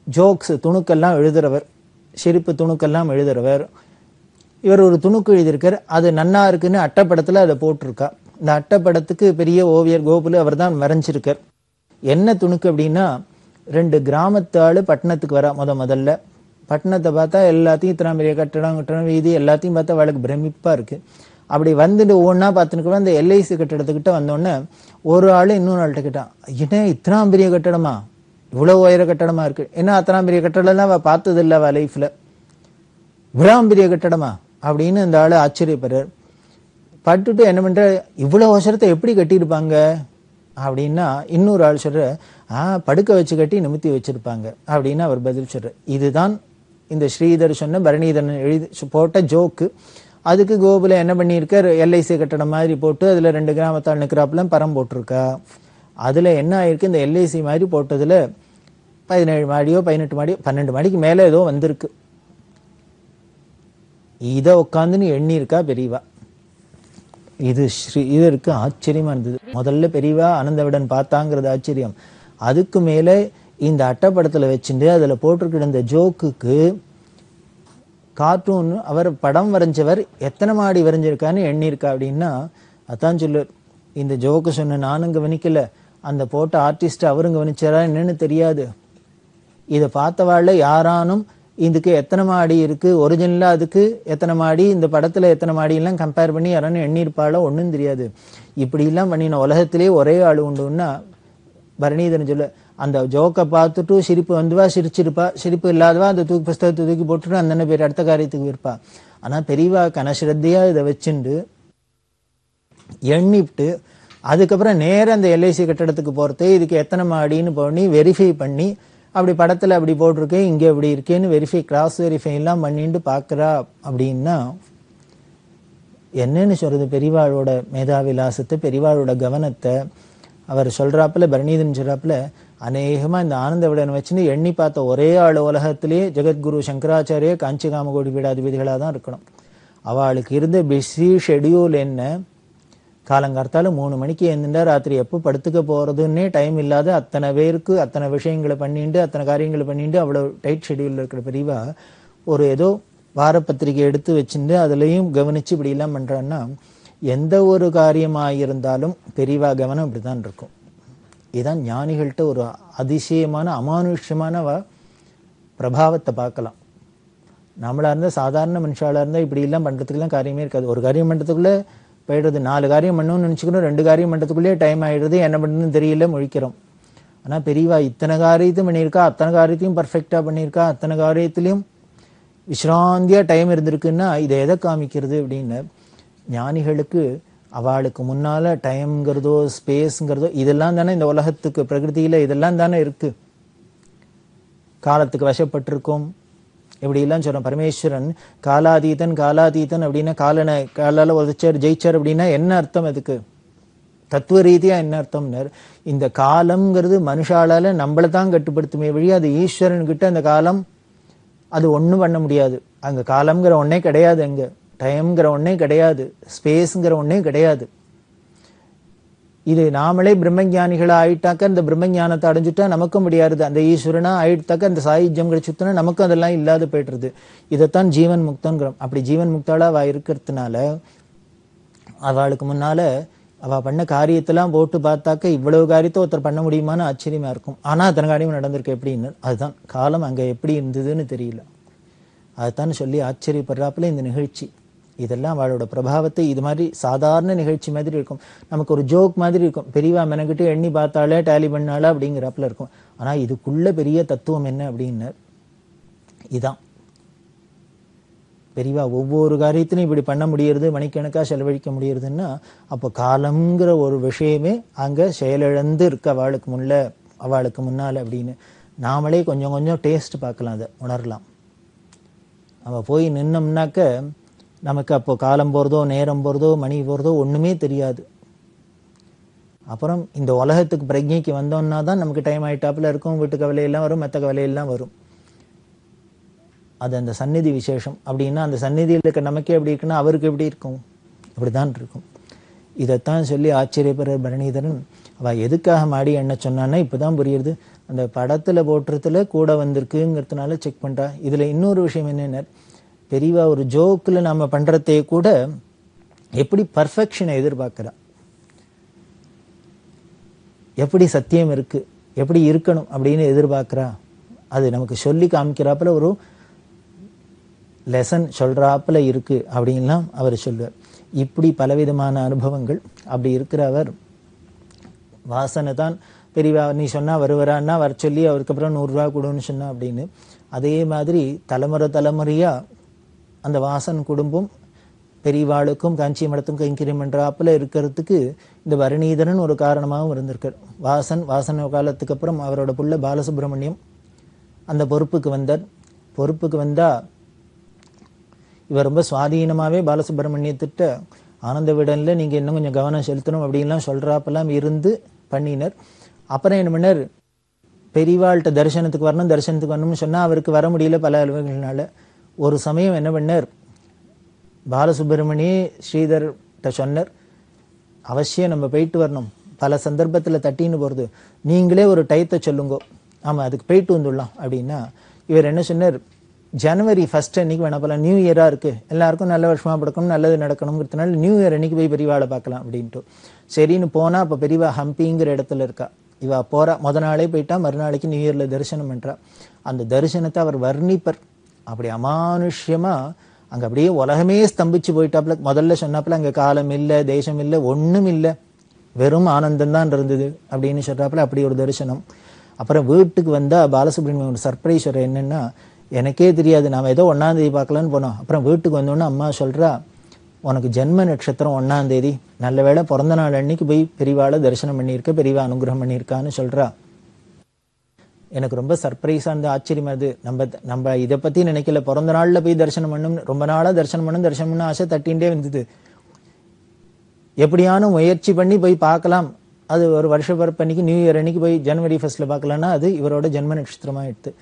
ஜோக்ஸ் துணுக்கெல்லாம் எழுதுறவர், சிரிப்பு துணுக்கெல்லாம் எழுதுறவர். இவர் ஒரு துணுக்கு எழுதியிருக்கார், அது நன்னா இருக்குன்னு அட்டைப்படத்துல அதை போட்டிருக்கா. இந்த அட்டைப்படத்துக்கு பெரிய ஓவியர் கோகுலு அவர் தான் வரைஞ்சிருக்கார். என்ன துணுக்கு அப்படின்னா, 2 கிராமத்து ஆளு பட்டணத்துக்கு வரா. முதல்ல பட்டணத்தை பார்த்தா எல்லாத்தையும் இத்தனை பெரிய கட்டடம் வீதி எல்லாத்தையும் பார்த்தா அவளுக்கு பிரமிப்பா இருக்கு. அப்படி வந்துட்டு ஒவ்வொன்னா பார்த்துன்னு அந்த எல்ஐசி கட்டடத்துக்கிட்ட வந்தோடனே ஒரு ஆளு இன்னொரு ஆள்கிட்ட கேட்டான், என்ன இத்தனை பெரிய கட்டடமா, இவ்வளவு உயர கட்டடமா இருக்கு, என்ன அத்தனை பெரிய கட்டடம்லாம் அவ பார்த்தது இல்லை அவ லைஃப்ல, இவ்வளவு பெரிய கட்டடமா அப்படின்னு இந்த ஆளு ஆச்சரியப்படுறார். பட்டுட்டு என்ன பண்ற, இவ்வளவு அவசரத்தை எப்படி கட்டியிருப்பாங்க அப்படின்னா இன்னொரு ஆள் சொல்ற, படுக்க வச்சு கட்டி நிமித்தி வச்சிருப்பாங்க அப்படின்னு அவர் பதில் சொல்ற. இதுதான் இந்த ஸ்ரீதர் சொன்ன பரணிதரன் எழுதி போட்ட ஜோக்கு. அதுக்கு கோகுல என்ன பண்ணியிருக்கார், எல்ஐசி கட்டடம் மாதிரி போட்டு அதுல 2 கிராமத்தால் நிற்கிறாப்புல பரம் போட்டிருக்கா. அதுல என்ன ஆயிருக்கு, இந்த எல்ஐசி மாதிரி போட்டதுல 17 மாடியோ 18 மாடியோ 12 மாடிக்கு மேல ஏதோ வந்திருக்கு. இதை உட்காந்துன்னு எண்ணி இருக்கா பெரியவா. இது ஸ்ரீதருக்கு ஆச்சரியமா இருந்தது. முதல்ல பெரியவா ஆனந்தவிடன் பார்த்தாங்கிறது ஆச்சரியம். அதுக்கு மேல இந்த அட்டைப்படத்துல வச்சுட்டு அதுல போட்டிருக்கிற இந்த ஜோக்குக்கு கார்ட்டூன் அவர் படம் வரைஞ்சவர் எத்தனை மாடி வரைஞ்சிருக்கான்னு எண்ணிருக்கா அப்படின்னா அதான் சொல்லு. இந்த ஜோக்கு சொன்ன நானும் கவனிக்கல, அந்த போட்ட ஆர்டிஸ்ட் அவரும் கவனிச்சாரா என்னன்னு தெரியாது. இதை பார்த்தவாழ்ல யாரானும் இதுக்கு எத்தனை மாடி இருக்கு, ஒரிஜினலா அதுக்கு எத்தனை மாடி, இந்த படத்துல எத்தனை மாடி எல்லாம் கம்பேர் பண்ணி யாரானு எண்ணிருப்பாளோ ஒன்னும் தெரியாது. இப்படி எல்லாம் பண்ணின உலகத்திலேயே ஒரே ஆளு உண்டுன்னா பரணிதரன் சொல்ல. அந்த ஜோக்கை பார்த்துட்டு சிரிப்பு வந்துவா சிரிச்சிருப்பா, சிரிப்பு இல்லாதவா அந்த புஸ்தகத்தை தூக்கி போட்டுட்டு அந்த பேர் அடுத்த காரியத்துக்கு இருப்பா. ஆனா பெரியவா கனஸ்ரத்தையா இதை வச்சுண்டு எண்ணிவிட்டு அதுக்கப்புறம் நேரம் அந்த எல்ஐசி கட்டடத்துக்கு போறது, இதுக்கு எத்தனை மாடின்னு பண்ணி வெரிஃபை பண்ணி, அப்படி படத்துல அப்படி போட்டிருக்கேன் இங்க அப்படி இருக்கேன்னு வெரிஃபை கிராஸ் வெரிஃபை எல்லாம் பண்ணிட்டு பாக்குறா. அப்படின்னா என்னன்னு சொல்றது, பெரியவாளோட மேதாவிலாசத்தை பெரியவாளோட கவனத்தை அவர் சொல்றாப்புல, பரணிதன் சொல்றாப்புல, அநேகமா இந்த ஆனந்த விடன் வச்சுன்னு எண்ணி பார்த்த ஒரே ஆள் உலகத்திலேயே ஜெகத்குரு சங்கராச்சாரிய காஞ்சி காமகோடி பீடாதிபதிகளாக தான் இருக்கணும். அவளுக்கு இருந்த பிஸி ஷெடியூல் என்ன, காலங்கார்த்தால 3 மணிக்கு எழுந்துட்டா ராத்திரி எப்போ படுத்துக்க போறதுன்னே டைம் இல்லாத அத்தனை பேருக்கு அத்தனை விஷயங்களை பண்ணிட்டு அத்தனை காரியங்களை பண்ணிட்டு அவ்வளவு டைட் ஷெடியூல் இருக்கிற பெரியவா ஒரு ஏதோ வாரப்பத்திரிகை எடுத்து வச்சுட்டு அதுலயும் கவனிச்சு இப்படி எல்லாம் பண்றான்னா எந்த ஒரு காரியமாயிருந்தாலும் பெரியவா கவனம் இப்படிதான் இருக்கும். இதுதான் ஞானிகள்கிட்ட ஒரு அதிசயமான அமானுஷ்யமான பிரபாவத்தை பார்க்கலாம். நம்மளா இருந்தா சாதாரண மனுஷாலா இருந்தா இப்படி எல்லாம் பண்றதுக்குலாம் காரியமே இருக்காது. ஒரு காரியம் பண்றதுக்குள்ள போயிடுறது, 4 காரியம் பண்ணணும்னு நினைச்சுக்கணும், 2 காரியம் பண்றதுக்குள்ளேயே டைம் ஆயிடுறது, என்ன பண்ணுறதுன்னு தெரியல முழிக்கிறோம். ஆனா பெரியவா இத்தனை காரியத்தையும் பண்ணியிருக்கா, அத்தனை காரியத்தையும் பர்ஃபெக்டா பண்ணியிருக்கா, அத்தனை காரியத்திலையும் விசிராந்தியா டைம் இருந்திருக்குன்னா இதை எதை காமிக்கிறது அப்படின்னு, ஞானிகளுக்கு அவளுக்கு முன்னால டைம்ங்கிறதோ ஸ்பேஸ்ங்கிறதோ இதெல்லாம் தானே இந்த உலகத்துக்கு பிரகிருதியில இதெல்லாம் தானே இருக்கு. காலத்துக்கு வசப்பட்டிருக்கோம் இப்படி எல்லாம் சொல்றோம். பரமேஸ்வரன் காலாதீதன் காலாதீதன் அப்படின்னா காலால உதச்சார் ஜெயிச்சார் அப்படின்னா என்ன அர்த்தம், அதுக்கு தத்துவ ரீதியா என்ன அர்த்தம்னர், இந்த காலம்ங்கிறது மனுஷாலால நம்மளை தான் கட்டுப்படுத்துமே வழி அது ஈஸ்வரன் கிட்ட அந்த காலம் அது ஒண்ணும் பண்ண முடியாது. அங்க காலம்ங்கிற ஒன்னே கிடையாது, அங்க டைம்ங்கிற ஒன்னே கிடையாது, ஸ்பேஸ்ங்கிற ஒன்னே கிடையாது. இது நாமளே பிரம்மஞானிகளா ஆயிட்டாக்க அந்த பிரம்மஞானத்தை அடைஞ்சுட்டா நமக்கும் முடியாது, அந்த ஈஸ்வரனா ஆயிட்டாக்க அந்த சாயுஜ்யம் கிடைச்சுனா நமக்கும் அதெல்லாம் இல்லாத போயிடுறது. இதைத்தான் ஜீவன் முக்தங்கிறோம். அப்படி ஜீவன் முக்தாளா அவ இருக்கிறதுனால அவளுக்கு முன்னால அவ பண்ண காரியத்தெல்லாம் போட்டு பார்த்தாக்க இவ்வளவு காரியத்தை ஒருத்தர் பண்ண முடியுமான்னு ஆச்சரியமா இருக்கும். ஆனா அத்தனை காரியம் நடந்திருக்கு எப்படின்னு, அதுதான் காலம் அங்க எப்படி இருந்ததுன்னு தெரியல. அதுதான் சொல்லி ஆச்சரியப்படுறாப்புல இந்த நிகழ்ச்சி. இதெல்லாம் அவளோட பிரபாவத்தை இது மாதிரி சாதாரண நிகழ்ச்சி மாதிரி இருக்கும், நமக்கு ஒரு ஜோக் மாதிரி இருக்கும். பெரியவா மெனக்கிட்டு எண்ணி பார்த்தாலே டேலி பண்ணாளா அப்படிங்கிறப்பல இருக்கும். ஆனா இதுக்குள்ள பெரிய தத்துவம் என்ன அப்படின்னு, இதான் பெரியவா ஒவ்வொரு காரியத்திலும் இப்படி பண்ண முடியறது, மணிக்கணக்கா செலவழிக்க முடியறதுன்னா அப்போ காலம்ங்கிற ஒரு விஷயமே அங்க செயலிழந்து இருக்க அவளுக்கு முன்னால அப்படின்னு நாமளே கொஞ்சம் கொஞ்சம் டேஸ்ட் பார்க்கலாம், அதை உணரலாம். நம்ம போய் நின்னோம்னாக்க நமக்கு அப்போ காலம் போறதோ நேரம் போறதோ மணி போறதோ ஒண்ணுமே தெரியாது. அப்புறம் இந்த உலகத்துக்கு பிரஜைக்கு வந்தோம்னா தான் நமக்கு டைம் ஆயிட்டாப்புல இருக்கும், வீட்டு கவலையெல்லாம் வரும், மற்ற கவலையெல்லாம் வரும். அது அந்த சந்நிதி விசேஷம். அப்படின்னா அந்த சந்நிதியில் இருக்க நமக்கே எப்படி இருக்குன்னா அவருக்கு எப்படி இருக்கும், அப்படிதான் இருக்கும். இதைத்தான் சொல்லி ஆச்சரியப்படுற பரணிதரன் அவ எதுக்காக மாடி எண்ண சொன்னான்னா இப்பதான் புரியுது. அந்த படத்துல போட்டுறதுல கூட வந்திருக்குங்கிறதுனால செக் பண்றா. இதுல இன்னொரு விஷயம் என்னன்னா, பெரியவா ஒரு ஜோக்குல நம்ம பண்றதே கூட எப்படி பர்ஃபெக்ஷனை எதிர்பார்க்கிறா, எப்படி சத்தியம் இருக்கு, எப்படி இருக்கணும் அப்படின்னு எதிர்பார்க்கிறா. அது நமக்கு சொல்லி காமிக்கிறாப்புல ஒரு லெசன் சொல்றாப்புல இருக்கு அப்படின்லாம் அவர் சொல்லுவார். இப்படி பலவிதமான அனுபவங்கள். அப்படி இருக்கிற அவர் வாசனை தான் பெரியவா நீ சொன்னா வருவரான்னா வர சொல்லி அவருக்கு அப்புறம் 100 ரூபா கொடுன்னு சொன்னா அப்படின்னு. அதே மாதிரி தலைமுறையா அந்த வாசன் குடும்பம் பெரியவாளுக்கும் காஞ்சி மடத்தும் கைங்கரியம் பண்றாப்புல இருக்கிறதுக்கு இந்த பரணிதரன் ஒரு காரணமாகவும் இருந்திருக்கார். வாசன் காலத்துக்கு அப்புறம் அவரோட புள்ள பாலசுப்ரமணியம் அந்த பொறுப்புக்கு வந்தார். பொறுப்புக்கு வந்தா இவர் ரொம்ப சுவாதீனமாவே பாலசுப்ரமணியத்திட்ட ஆனந்த விடன்ல நீங்க இன்னும் கொஞ்சம் கவனம் செலுத்தணும் அப்படின்லாம் சொல்றாப்பெல்லாம் இருந்து பண்ணினர். அப்புறம் என்ன பண்ணார், பெரியவாள்கிட்ட தரிசனத்துக்கு வரணும்னு சொன்னா அவருக்கு வர முடியல பல அலுவல்கள்னால. ஒரு சமயம் என்ன பண்ணார், பாலசுப்ரமணிய ஸ்ரீதர்கிட்ட சொன்னார், அவசியம் நம்ம போயிட்டு வரணும், பல சந்தர்ப்பத்துல தட்டின்னு போறது, நீங்களே ஒரு டயத்தை சொல்லுங்க, ஆமா அதுக்கு போயிட்டு வந்துடலாம் அப்படின்னா. இவர் என்ன சொன்னார், ஜனவரி 1 அன்னைக்கு வேணா போல, நியூ இயரா இருக்கு, எல்லாருக்கும் நல்ல வருஷமா படுக்கணும், நல்லது நடக்கணுங்கிறதுனால நியூ இயர் அன்னைக்கு போய் பெரியவாளை பார்க்கலாம் அப்படின்ட்டு. சரின்னு போனா அப்ப பெரியவா ஹம்பிங்கிற இடத்துல இருக்கா. இவ போறா, முத நாளே போயிட்டா, மறுநாளைக்கு நியூ இயர்ல தரிசனம் பண்றா. அந்த தரிசனத்தை அவர் வர்ணிப்பர். அப்படி அமானுஷ்யமா அங்க அப்படியே உலகமே ஸ்தம்பிச்சு போயிட்டாப்புல. முதல்ல சொன்னாப்புல அங்க காலம் இல்ல, தேசம் இல்ல, ஒண்ணும் இல்ல, வெறும் ஆனந்தம் தான் இருந்தது அப்படின்னு சொல்றாப்புல. அப்படி ஒரு தரிசனம். அப்புறம் வீட்டுக்கு வந்தா பாலசுப்ரமணியம் ஒரு சர்ப்ரைஸ் என்னன்னா, எனக்கே தெரியாது, நாம ஏதோ 1ஆம் தேதி பார்க்கலான்னு போனோம். அப்புறம் வீட்டுக்கு வந்தோன்னா அம்மா சொல்றா, உனக்கு ஜென்ம நட்சத்திரம் 1ஆம் தேதி, நல்ல வேளை பிறந்த நாள் அன்னைக்கு போய் பெரியவாளை தரிசனம் பண்ணியிருக்க, பெரியவா அனுகிரகம் பண்ணியிருக்கான்னு சொல்றா. எனக்கு ரொம்ப சர்ப்ரைஸா இருந்த ஆச்சரியமா இது. நம்ம இதை பத்தி நினைக்கல, பிறந்த நாள்ல போய் தரிசனம் பண்ணும், ரொம்ப நாளா தரிசனம் பண்ண ஆசை தட்டின்ண்டே வந்தது. எப்படியான முயற்சி பண்ணி போய் பார்க்கலாம், அது ஒரு வருஷ பிறப்பு அன்னைக்கு நியூ இயர் அன்னைக்கு போய் ஜனவரி 1 பார்க்கலாம்னா அது இவரோட ஜென்ம நட்சத்திரமா எடுத்து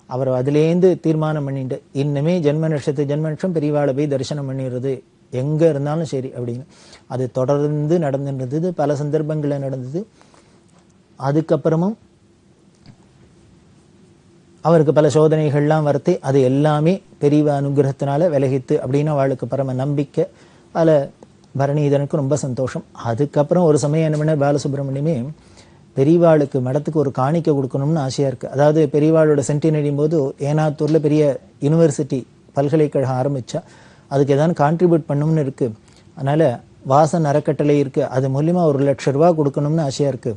அவர் அதுலேருந்து தீர்மானம் பண்ணிட்டு இன்னுமே ஜென்ம நட்சத்திரம் பெரியவாளை போய் தரிசனம் பண்ணிடுறது எங்க இருந்தாலும் சரி அப்படின்னு. அது தொடர்ந்து நடந்துருந்தது, பல சந்தர்ப்பங்கள்ல நடந்தது. அதுக்கப்புறமும் அவருக்கு பல சோதனைகள்லாம் வரத்து, அது எல்லாமே பெரியவா அனுகிரகத்தினால விலகித்து அப்படின்னு அவளுக்கு பரம நம்பிக்கை. பல பரணிதனுக்கு ரொம்ப சந்தோஷம். அதுக்கப்புறம் ஒரு சமயம் என்ன பண்ண, பாலசுப்ரமணியமே பெரியவாளுக்கு மடத்துக்கு ஒரு காணிக்கை கொடுக்கணும்னு ஆசையா இருக்கு. அதாவது பெரியவாளோட சென்டினரியும் போது ஏனாத்தூர்ல பெரிய யூனிவர்சிட்டி பல்கலைக்கழகம் ஆரம்பிச்சா, அதுக்கு ஏதாவது கான்ட்ரிபியூட் பண்ணணும்னு இருக்கு. அதனால வாசன் அறக்கட்டளை இருக்கு, அது மூலியமா 1,00,000 ரூபாய் கொடுக்கணும்னு ஆசையா இருக்கு.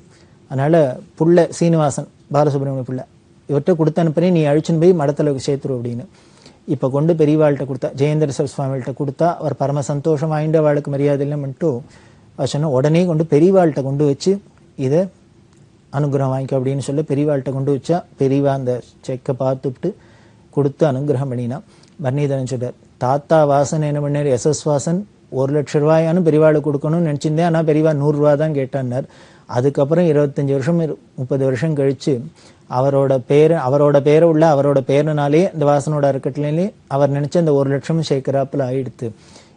அதனால புள்ள சீனிவாசன் பாலசுப்ரமணிய புள்ள இவர்கிட்ட கொடுத்து அனுப்புறேன், நீ அழிச்சுன்னு போய் மடத்துல சேர்த்துரு அப்படின்னு. இப்ப கொண்டு பெரியவாள்கிட்ட கொடுத்தா, ஜெயேந்திர சர் சுவாமிகிட்ட கொடுத்தா, அவர் பரம சந்தோஷம் வாங்கிட்டு அவளுக்கு மரியாதை எல்லாம் பண்ணிட்டு சொன்ன உடனே கொண்டு பெரியவாள்கிட்ட கொண்டு வச்சு இதை அனுகிரகம் வாங்கிக்க அப்படின்னு சொல்லி பெரியவாள்கிட்ட கொண்டு வச்சா, பெரியவா அந்த செக்கை பார்த்துட்டு கொடுத்து அனுகிரகம் பண்ணினா. பரணிதரன் சொல்றார், தாத்தா வாசன் என்ன பண்ணார், SS வாசன் 1,00,000 ரூபாயானு பெரியவாளுக்கு கொடுக்கணும்னு நினைச்சிருந்தேன், ஆனா பெரியவா 100 ரூபா தான் கேட்டார். அதுக்கப்புறம் 25 வருஷம் 30 வருஷம் கழிச்சு அவரோட பேரை உள்ள அவரோட பேரனாலே இந்த வாசனோட அறக்கட்டளையிலே அவர் நினைச்ச அந்த 1,00,000 சேர்க்கிறாப்புல ஆயிடுத்து.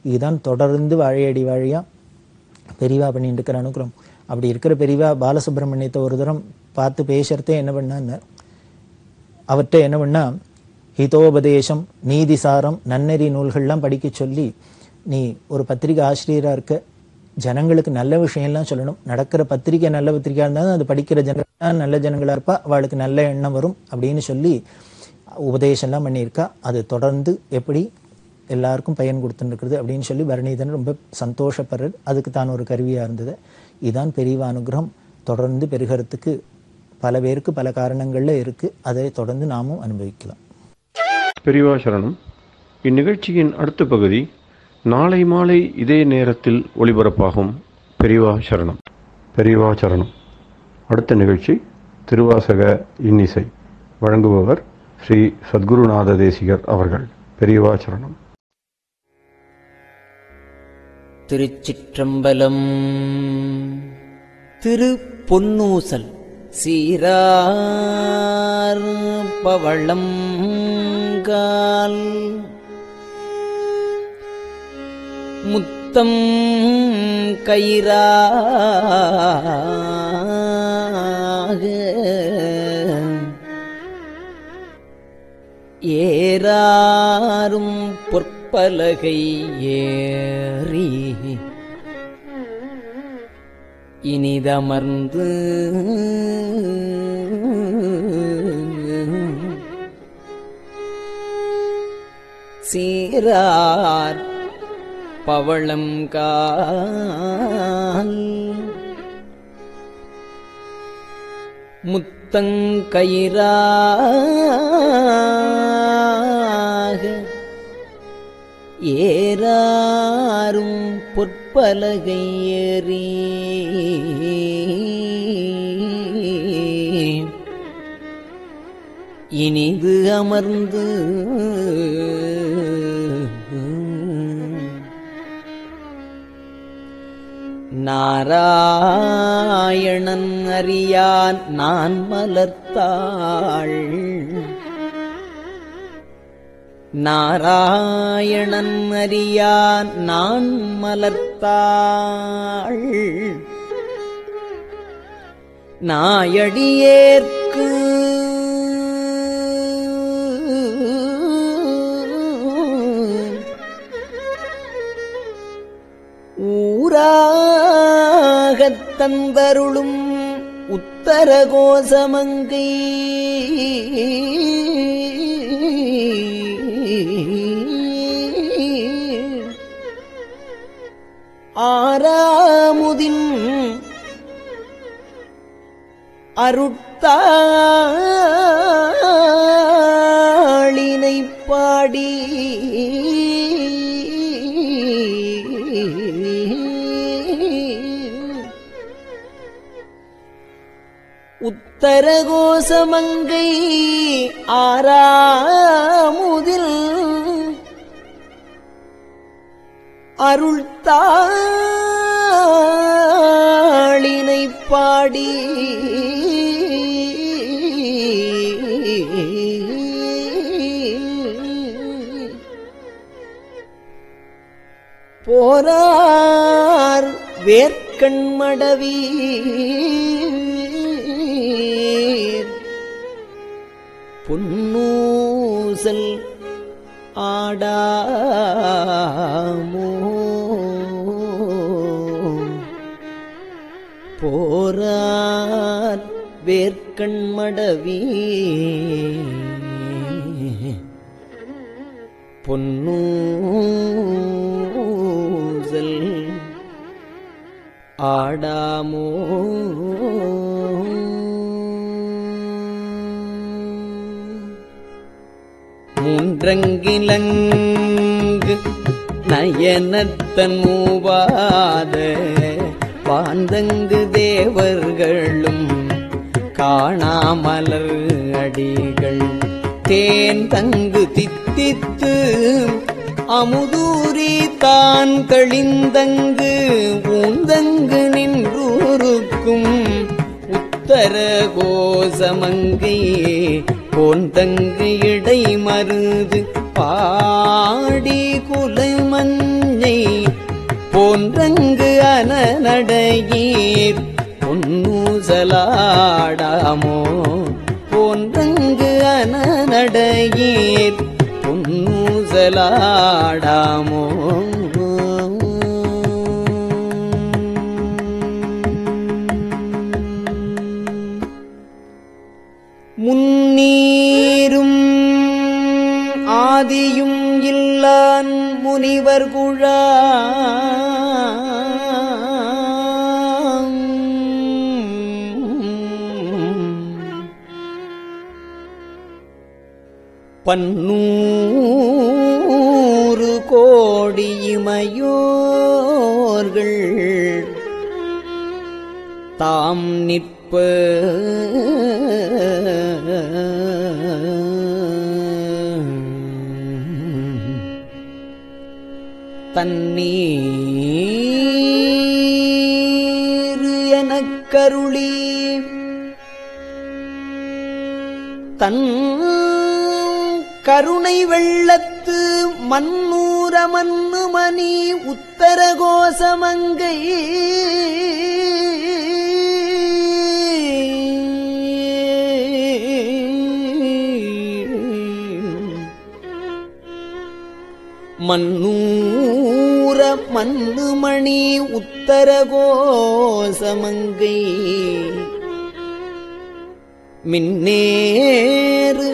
இதுதான் தொடர்ந்து வாழையடி வாழையா பெரியவா பண்ணிட்டு இருக்கிற அனுகிரகம். அப்படி இருக்கிற பெரியவா பாலசுப்ரமணியத்தை ஒரு தரம் பார்த்து பேசுறதே என்ன பண்ணான்னு, அவர்கிட்ட என்ன பண்ணா, ஹிதோபதேசம், நீதிசாரம், நன்னெறி நூல்கள்லாம் படிக்க சொல்லி, நீ ஒரு பத்திரிகை ஆசிரியரா இருக்க, ஜனங்களுக்கு நல்ல விஷயம்லாம் சொல்லணும். நடக்கிற பத்திரிக்கை நல்ல பத்திரிக்கையா இருந்தாலும் அது படிக்கிற ஜனங்கள் நல்ல ஜனங்களா இருப்பா, அவளுக்கு நல்ல எண்ணம் வரும் அப்படின்னு சொல்லி உபதேசம்லாம் பண்ணியிருக்கா. அது தொடர்ந்து எப்படி எல்லாருக்கும் பயன் கொடுத்துருக்குறது அப்படின்னு சொல்லி பரணிதன் ரொம்ப சந்தோஷப்படுறது. அதுக்கு தான் ஒரு கருவியா இருந்தது. இதுதான் பெரியவா அனுகிரகம் தொடர்ந்து பெருகிறதுக்கு பல பேருக்கு பல காரணங்கள்ல இருக்கு. அதை தொடர்ந்து நாமும் அனுபவிக்கலாம். பெரியவா சரணம். இந்நிகழ்ச்சியின் அடுத்த பகுதி நாளை மாலை இதே நேரத்தில் ஒளிபரப்பாகும். பெரியவா சரணம். பெரியவா சரணம். அடுத்த நிகழ்ச்சி திருவாசக இன்னிசை. வழங்குபவர் ஸ்ரீ சத்குருநாத தேசிகர் அவர்கள். பெரியவா சரணம். திருச்சிற்றம்பலம். திரு பொன்னூசல் சீரார் பவளம் கால் முத்தம் கயிறாக ஏறாரும் பொற்பலகை ஏறி இனிதமர்ந்து சீரார் பவளம் கால் முத்தங்கயிறாக ஏறாரும் பொற்பலகை ஏறி இனிது அமர்ந்து நாராயணன் அறியான் நான் மலர்த்தாள் நாராயணன் அறியான் நான் மலர்த்தாள் நாயடியேற்கு ஊராகத் தந்தருளும் உத்தர கோசமங்கை ஆறாமுதின் அருட்தாளினை பாடி உத்தர கோசமங்கை ஆறாமுதில் அருள்தாளினை பாடி போரார் வேர்க்கண்மடவி பொன்னூசல் ஆடாமோ போரார் வேர்க்கண்மடவி பொன்னூசல் ஆடாமோ மூன்றங்கிலங்கு நயனத்தன் மூவாத பாந்தங்கு தேவர்களும் காணாமலர் அடிகள் தேன் தங்கு தித்தித்து அமுதூரி தான் தெளிந்தங்கு ஊந்தங்கு நின்றூருக்கும் உத்தர கோசமங்கை போந்தங்கு இடை மருது பாடி குலமஞ்சை போன்றங்கு அனநடையீர் பொன்னூசலாடாமோ போன்றங்கு அனநடையீர் பொன்னூசலாடாமோ பிரான் முனிவர் குழாம் பன்னூறு கோடி இமையோர்கள் தாம் நிற்ப தண்ணீர் எனக் கருளி தன் கருணை வெள்ளத்து மன்னூர மன்னுமணி உத்தர கோசமங்கை மன்னூர மன்னுமணி உத்தர கோசமங்கை மின்னேறு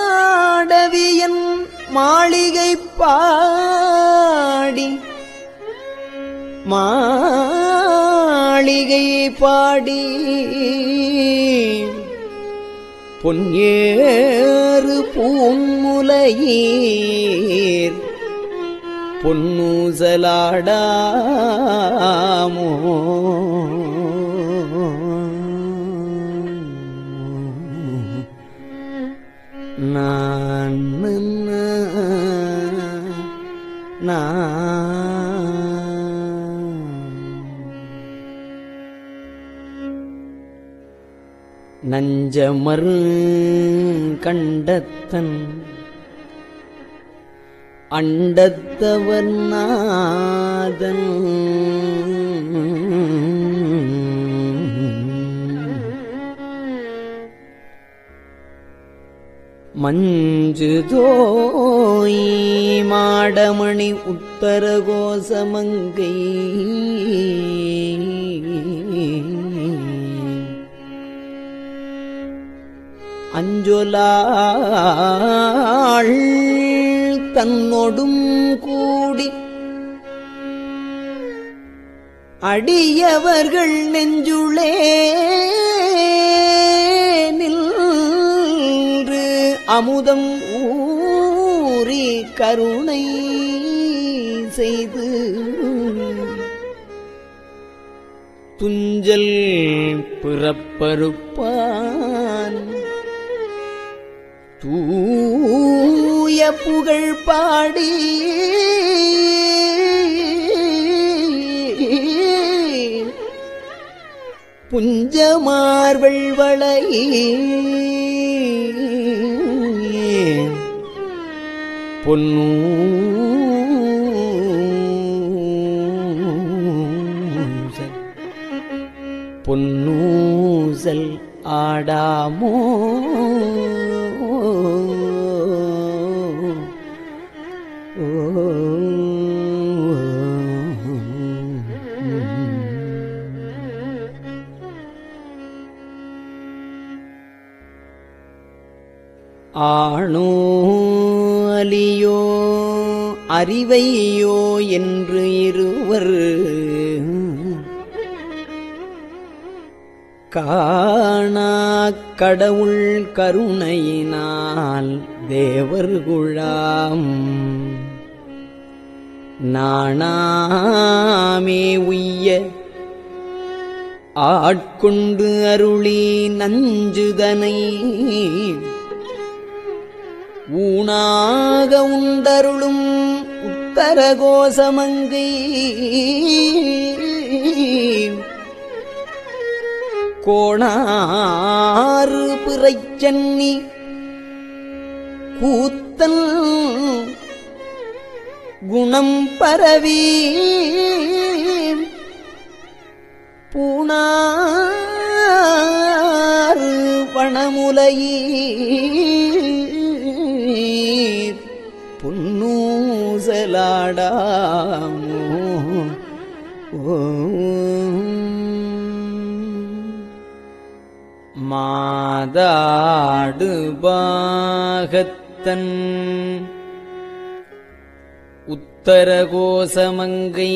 மாடவியன் மாளிகை பாடி பொன்னேறு பூமுலையீர் பொன்னூசலாடாமோ நான் நஞ்சமர் கண்டத்தன் அண்டத்தவர் நாதன் மஞ்சுதோய் மாடமணி உத்தர கோசமங்கை அஞ்சொலாள் தன்னொடும் கூடி அடியவர்கள் நெஞ்சுளே நின்று அமுதம் ஊறி கருணை செய்து துஞ்சல் பிறப்பறுப்பான் தூய புகழ் பாடி புஞ்சமார்வள் வளை பொன்னூசல் ஆடாமோ ஆணோ அலியோ அறிவையோ என்று இருவர் காணாக் கடவுள் கருணையினால் தேவர் குழாம் நாணாமே உய்ய ஆட்கொண்டு அருளி நஞ்சுதனை ஊனாக உண்டருளும் உத்தர கோசமங்கை கோணாறு பிறைச்சன்னி கூத்தன் குணம் பரவி பூணாறு பணமுலையீர் பொன்னூசலாடாமோ மாதாடு பார் நாகத்தன் உத்தரகோசமங்கை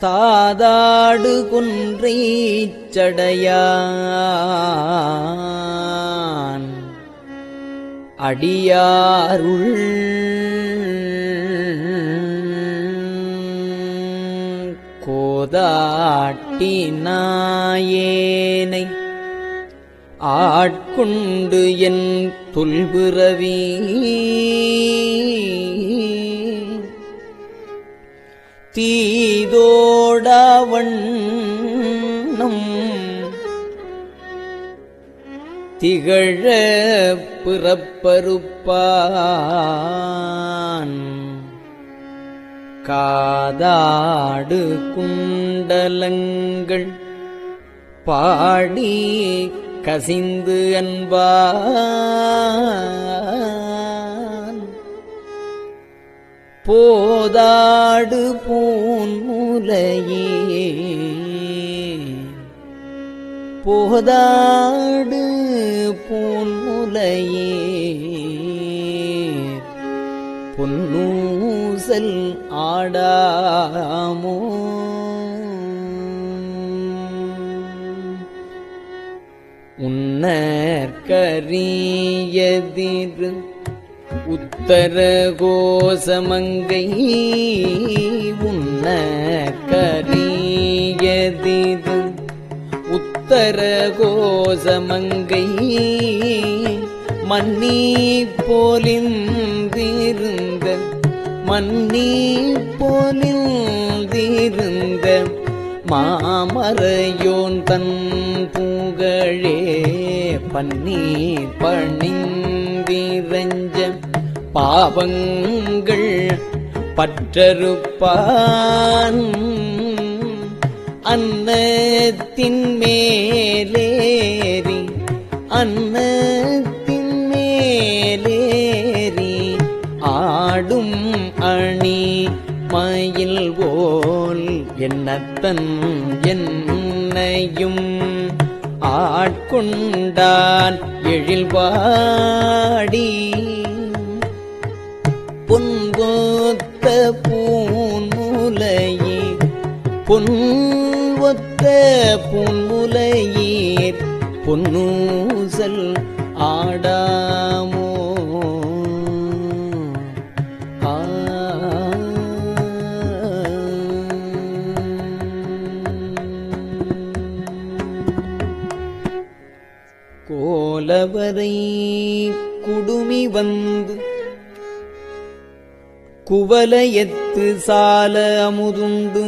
தாதாடு கொன்றை சடையான் அடியாருள் கோதாட்டி நாயேனை ஆட்கொண்டு என் தொல்பிறவி தீதோடவண்ணம் திகழ பிறப்பறுப்பான் காதாடு குண்டலங்கள் பாடி கசிந்து அன்பான் போதாடு பூன்முலையே போதாடு பூன்முலையே பொன்னூசல் ஆடாமோ உன்னற்கரியதிரு உத்தரகோசமங்கை உன்னற்கரியதிரு உத்தரகோசமங்கை மன்னி போலிந்திருந்த மன்னி போலிந்திருந்த மாமரையோன் தன் புகழே பன்னி பணிந்திரஞ்ச பாவங்கள் பற்றறுப்பான் அன்னத்தின் மேலேறி அன்னத்தின் மேலேறி ஆடும் அணி மயில் போல் என்னத்தன் என்னையும் ஆட்கொண்டான் எழில்வாடி பொன்கொத்த பூன்முலையே பொன்வொத்த பூன்முலையீர் பொன்னூசல் ஆடாமோ கோலவரை குடுமி வந்து குவலயத்து சால அமுதுண்டு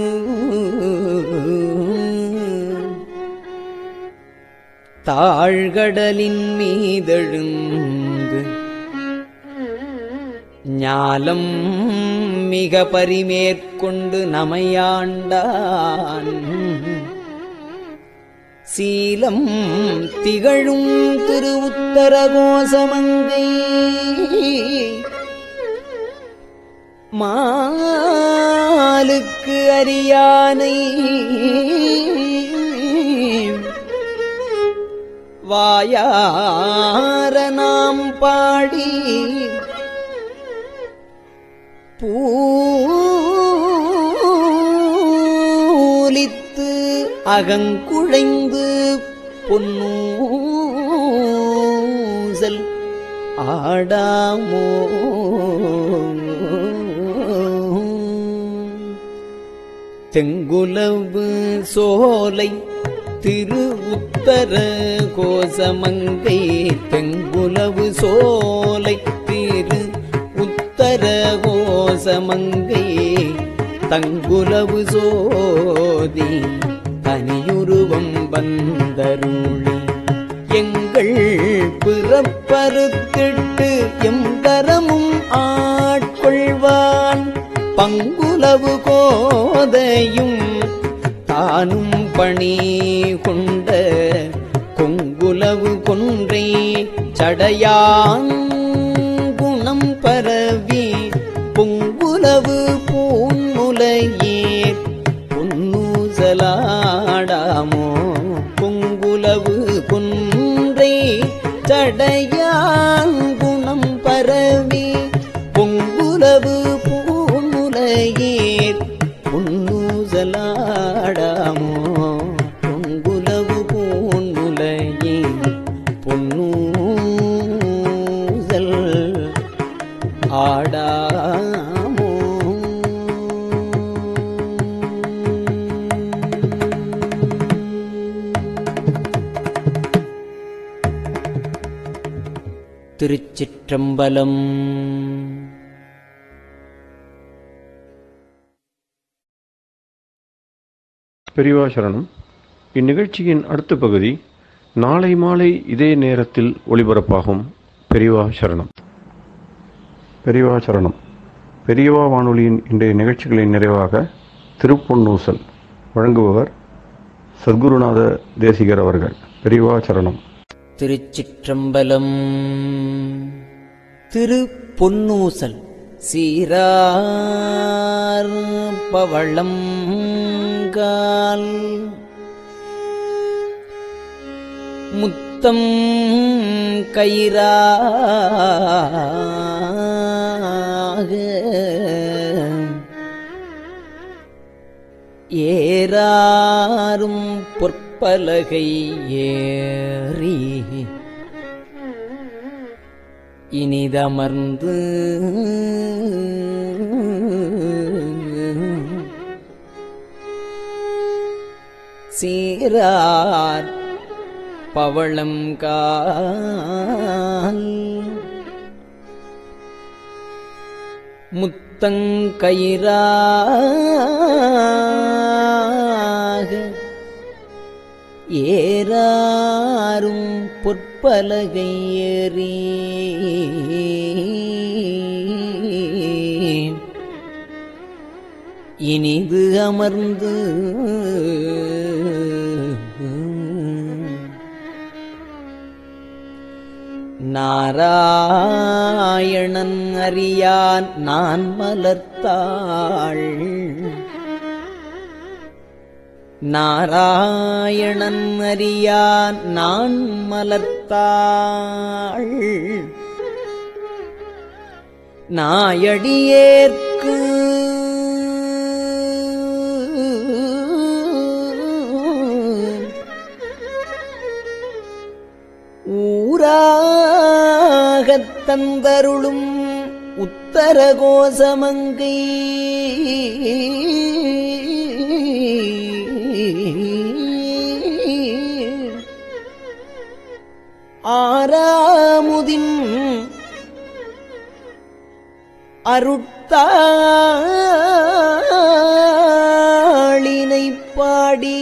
தாழ்கடலின் மீதெழுந்து ஞாலம் மிக பரிமேற்கொண்டு நமையாண்டான் சீலம் திகழும் திரு உத்தரகோசமங்கை மாலுக்கு அரியானை வாயார நாம் பாடி பூலித்து அகங்குழைந்து பொன்னூசல் ஆடாமோ தெங்குலவு சோலை திரு உத்தர கோசமங்கை தெங்குலவு சோலை திரு உத்தர கோசமங்கை தங்குலவு சோதி தனியுருவம் வந்தருளி எங்கள் பிறப்பறுத்திட்டு எம்பரமும் ஆட்கொள்வான் பங்குலவு கோதையும் தானும் பணி கொண்ட கொங்குலவு கொன்றை சடையான் குணம் பரவி பொங்குலவு பூன்முலையே பொன்னூசலாடாமோ பொங்குலவு பொங்குலவு குன்றை சடையான் குணம் பரவி பொங்குலவு பூமுலையீர் பொன்னூசலாடாமோ பொங்குலவு பூமுலையீர் பொன்னூசல் ஆடாமோ. திருச்சிற்றம்பலம். பெரியவா சரணம். இந்நிகழ்ச்சியின் அடுத்த பகுதி நாளை மாலை இதே நேரத்தில் ஒளிபரப்பாகும். பெரியவா சரணம். பெரியவா சரணம். பெரியவா வானொலியின் இன்றைய நிகழ்ச்சிகளின் நிறைவாக திருப்பொன்னூசல் வழங்குபவர் சத்குருநாத தேசிகர் அவர்கள். பெரியவா சரணம். திருச்சிற்றம்பலம். திருப்பொன்னூசல் சீரார் பவளம் கால் முத்தம் கயிறாக ஏறாரும் பொற்பலகை ஏறி இனிதமர்ந்து சீரார் பவளம் கால் முத்தங்கயிறாக ஏறாரும் பொற்பலகை ஏறி இனிது அமர்ந்து நாராயணன் அறியான் நான் மலர்த்தாள் நாராயணன் அறியான் நான் மலர்த்தாள் நாயடியேற்கு ஊராகத் தந்தருளும் உத்தர கோசமங்கை ஆராமுதின் அருட்தாளினை பாடி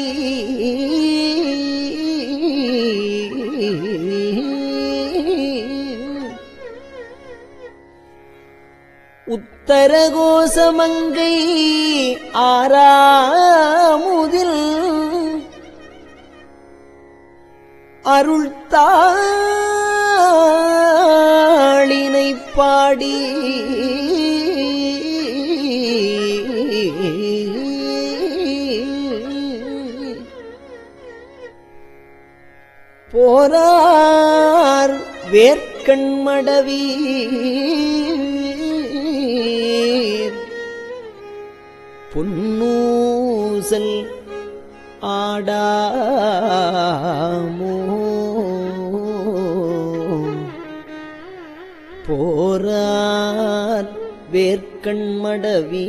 உத்தரகோசமங்கை ஆராமுதில் அருள்தாளினை பாடி போரார் வேர்க்கண்மடவி பொன்னூசல் ஆடாமோ போரார் வேர்க்கண்மடவி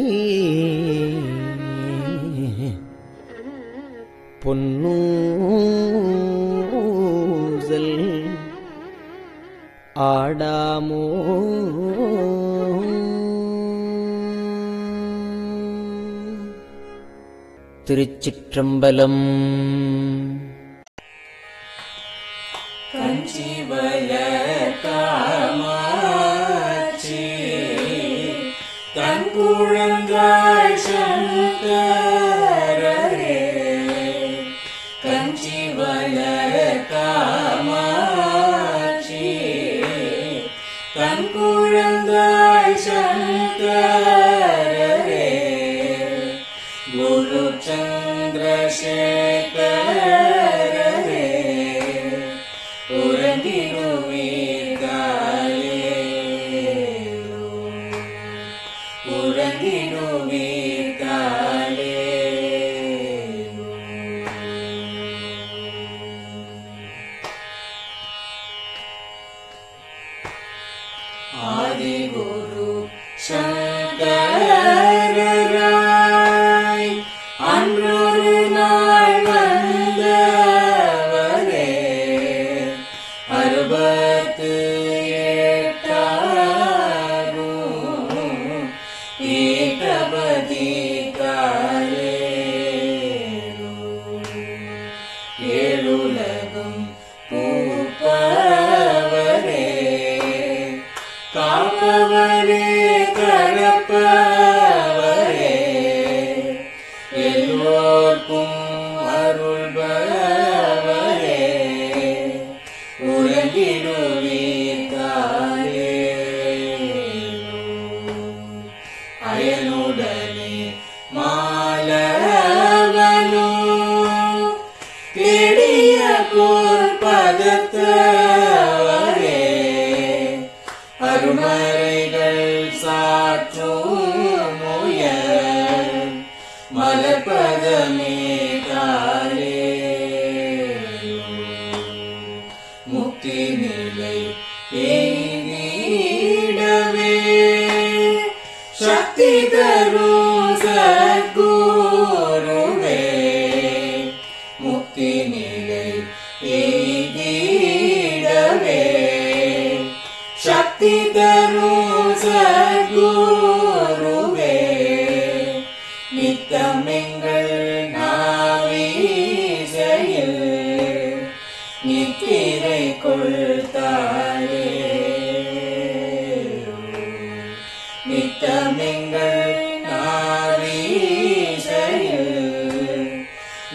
பொன்னூசல் ஆடாமோ. திருச்சிற்றம்பலம். கண்குழந்தாய் சங்கரரே கஞ்சிவல காமாட்சி கண்குழந்தாய் சங்கரரே குரு சந்திரசேகரரே காப்பவரே கடப்பவரே எல்லோர்க்கும் அருள்பவரே உலகிடுவீர்காலே அயனுடனே மாலவனோ தேடிய பொற்பதத்தவரே அருமறைகள் சாற்றும் முயல் மலர்பதமே காலே முக்தி நிலை எய்திடவே சக்தி தரும் சத்குருவே முக்தி நிலை எய்திடவே சக்தி தரும் சத்குருவே நித்தமெங்கள் நாவீசையில் நித்திரை கொள்தாயே நித்தமெங்கள் நாவீசையில்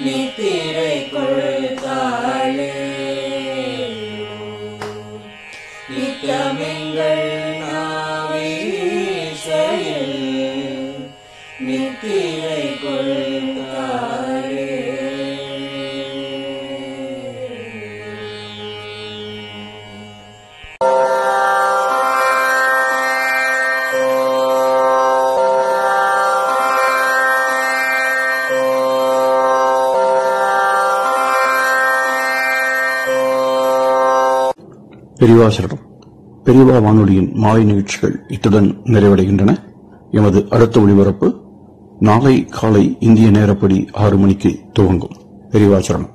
நித்திரை கொள்தாயே நித்தமெங்கள் நாவீசையில் நித்திரை கொள்தாயே பெரியவா சரணம். பெரியவா வானொலியின் மாலை நிகழ்ச்சிகள் இத்துடன் நிறைவடைகின்றன. எமது அடுத்த ஒளிபரப்பு நாளை காலை இந்திய நேரப்படி 6 மணிக்கு துவங்கும். பெரியவா சரணம்.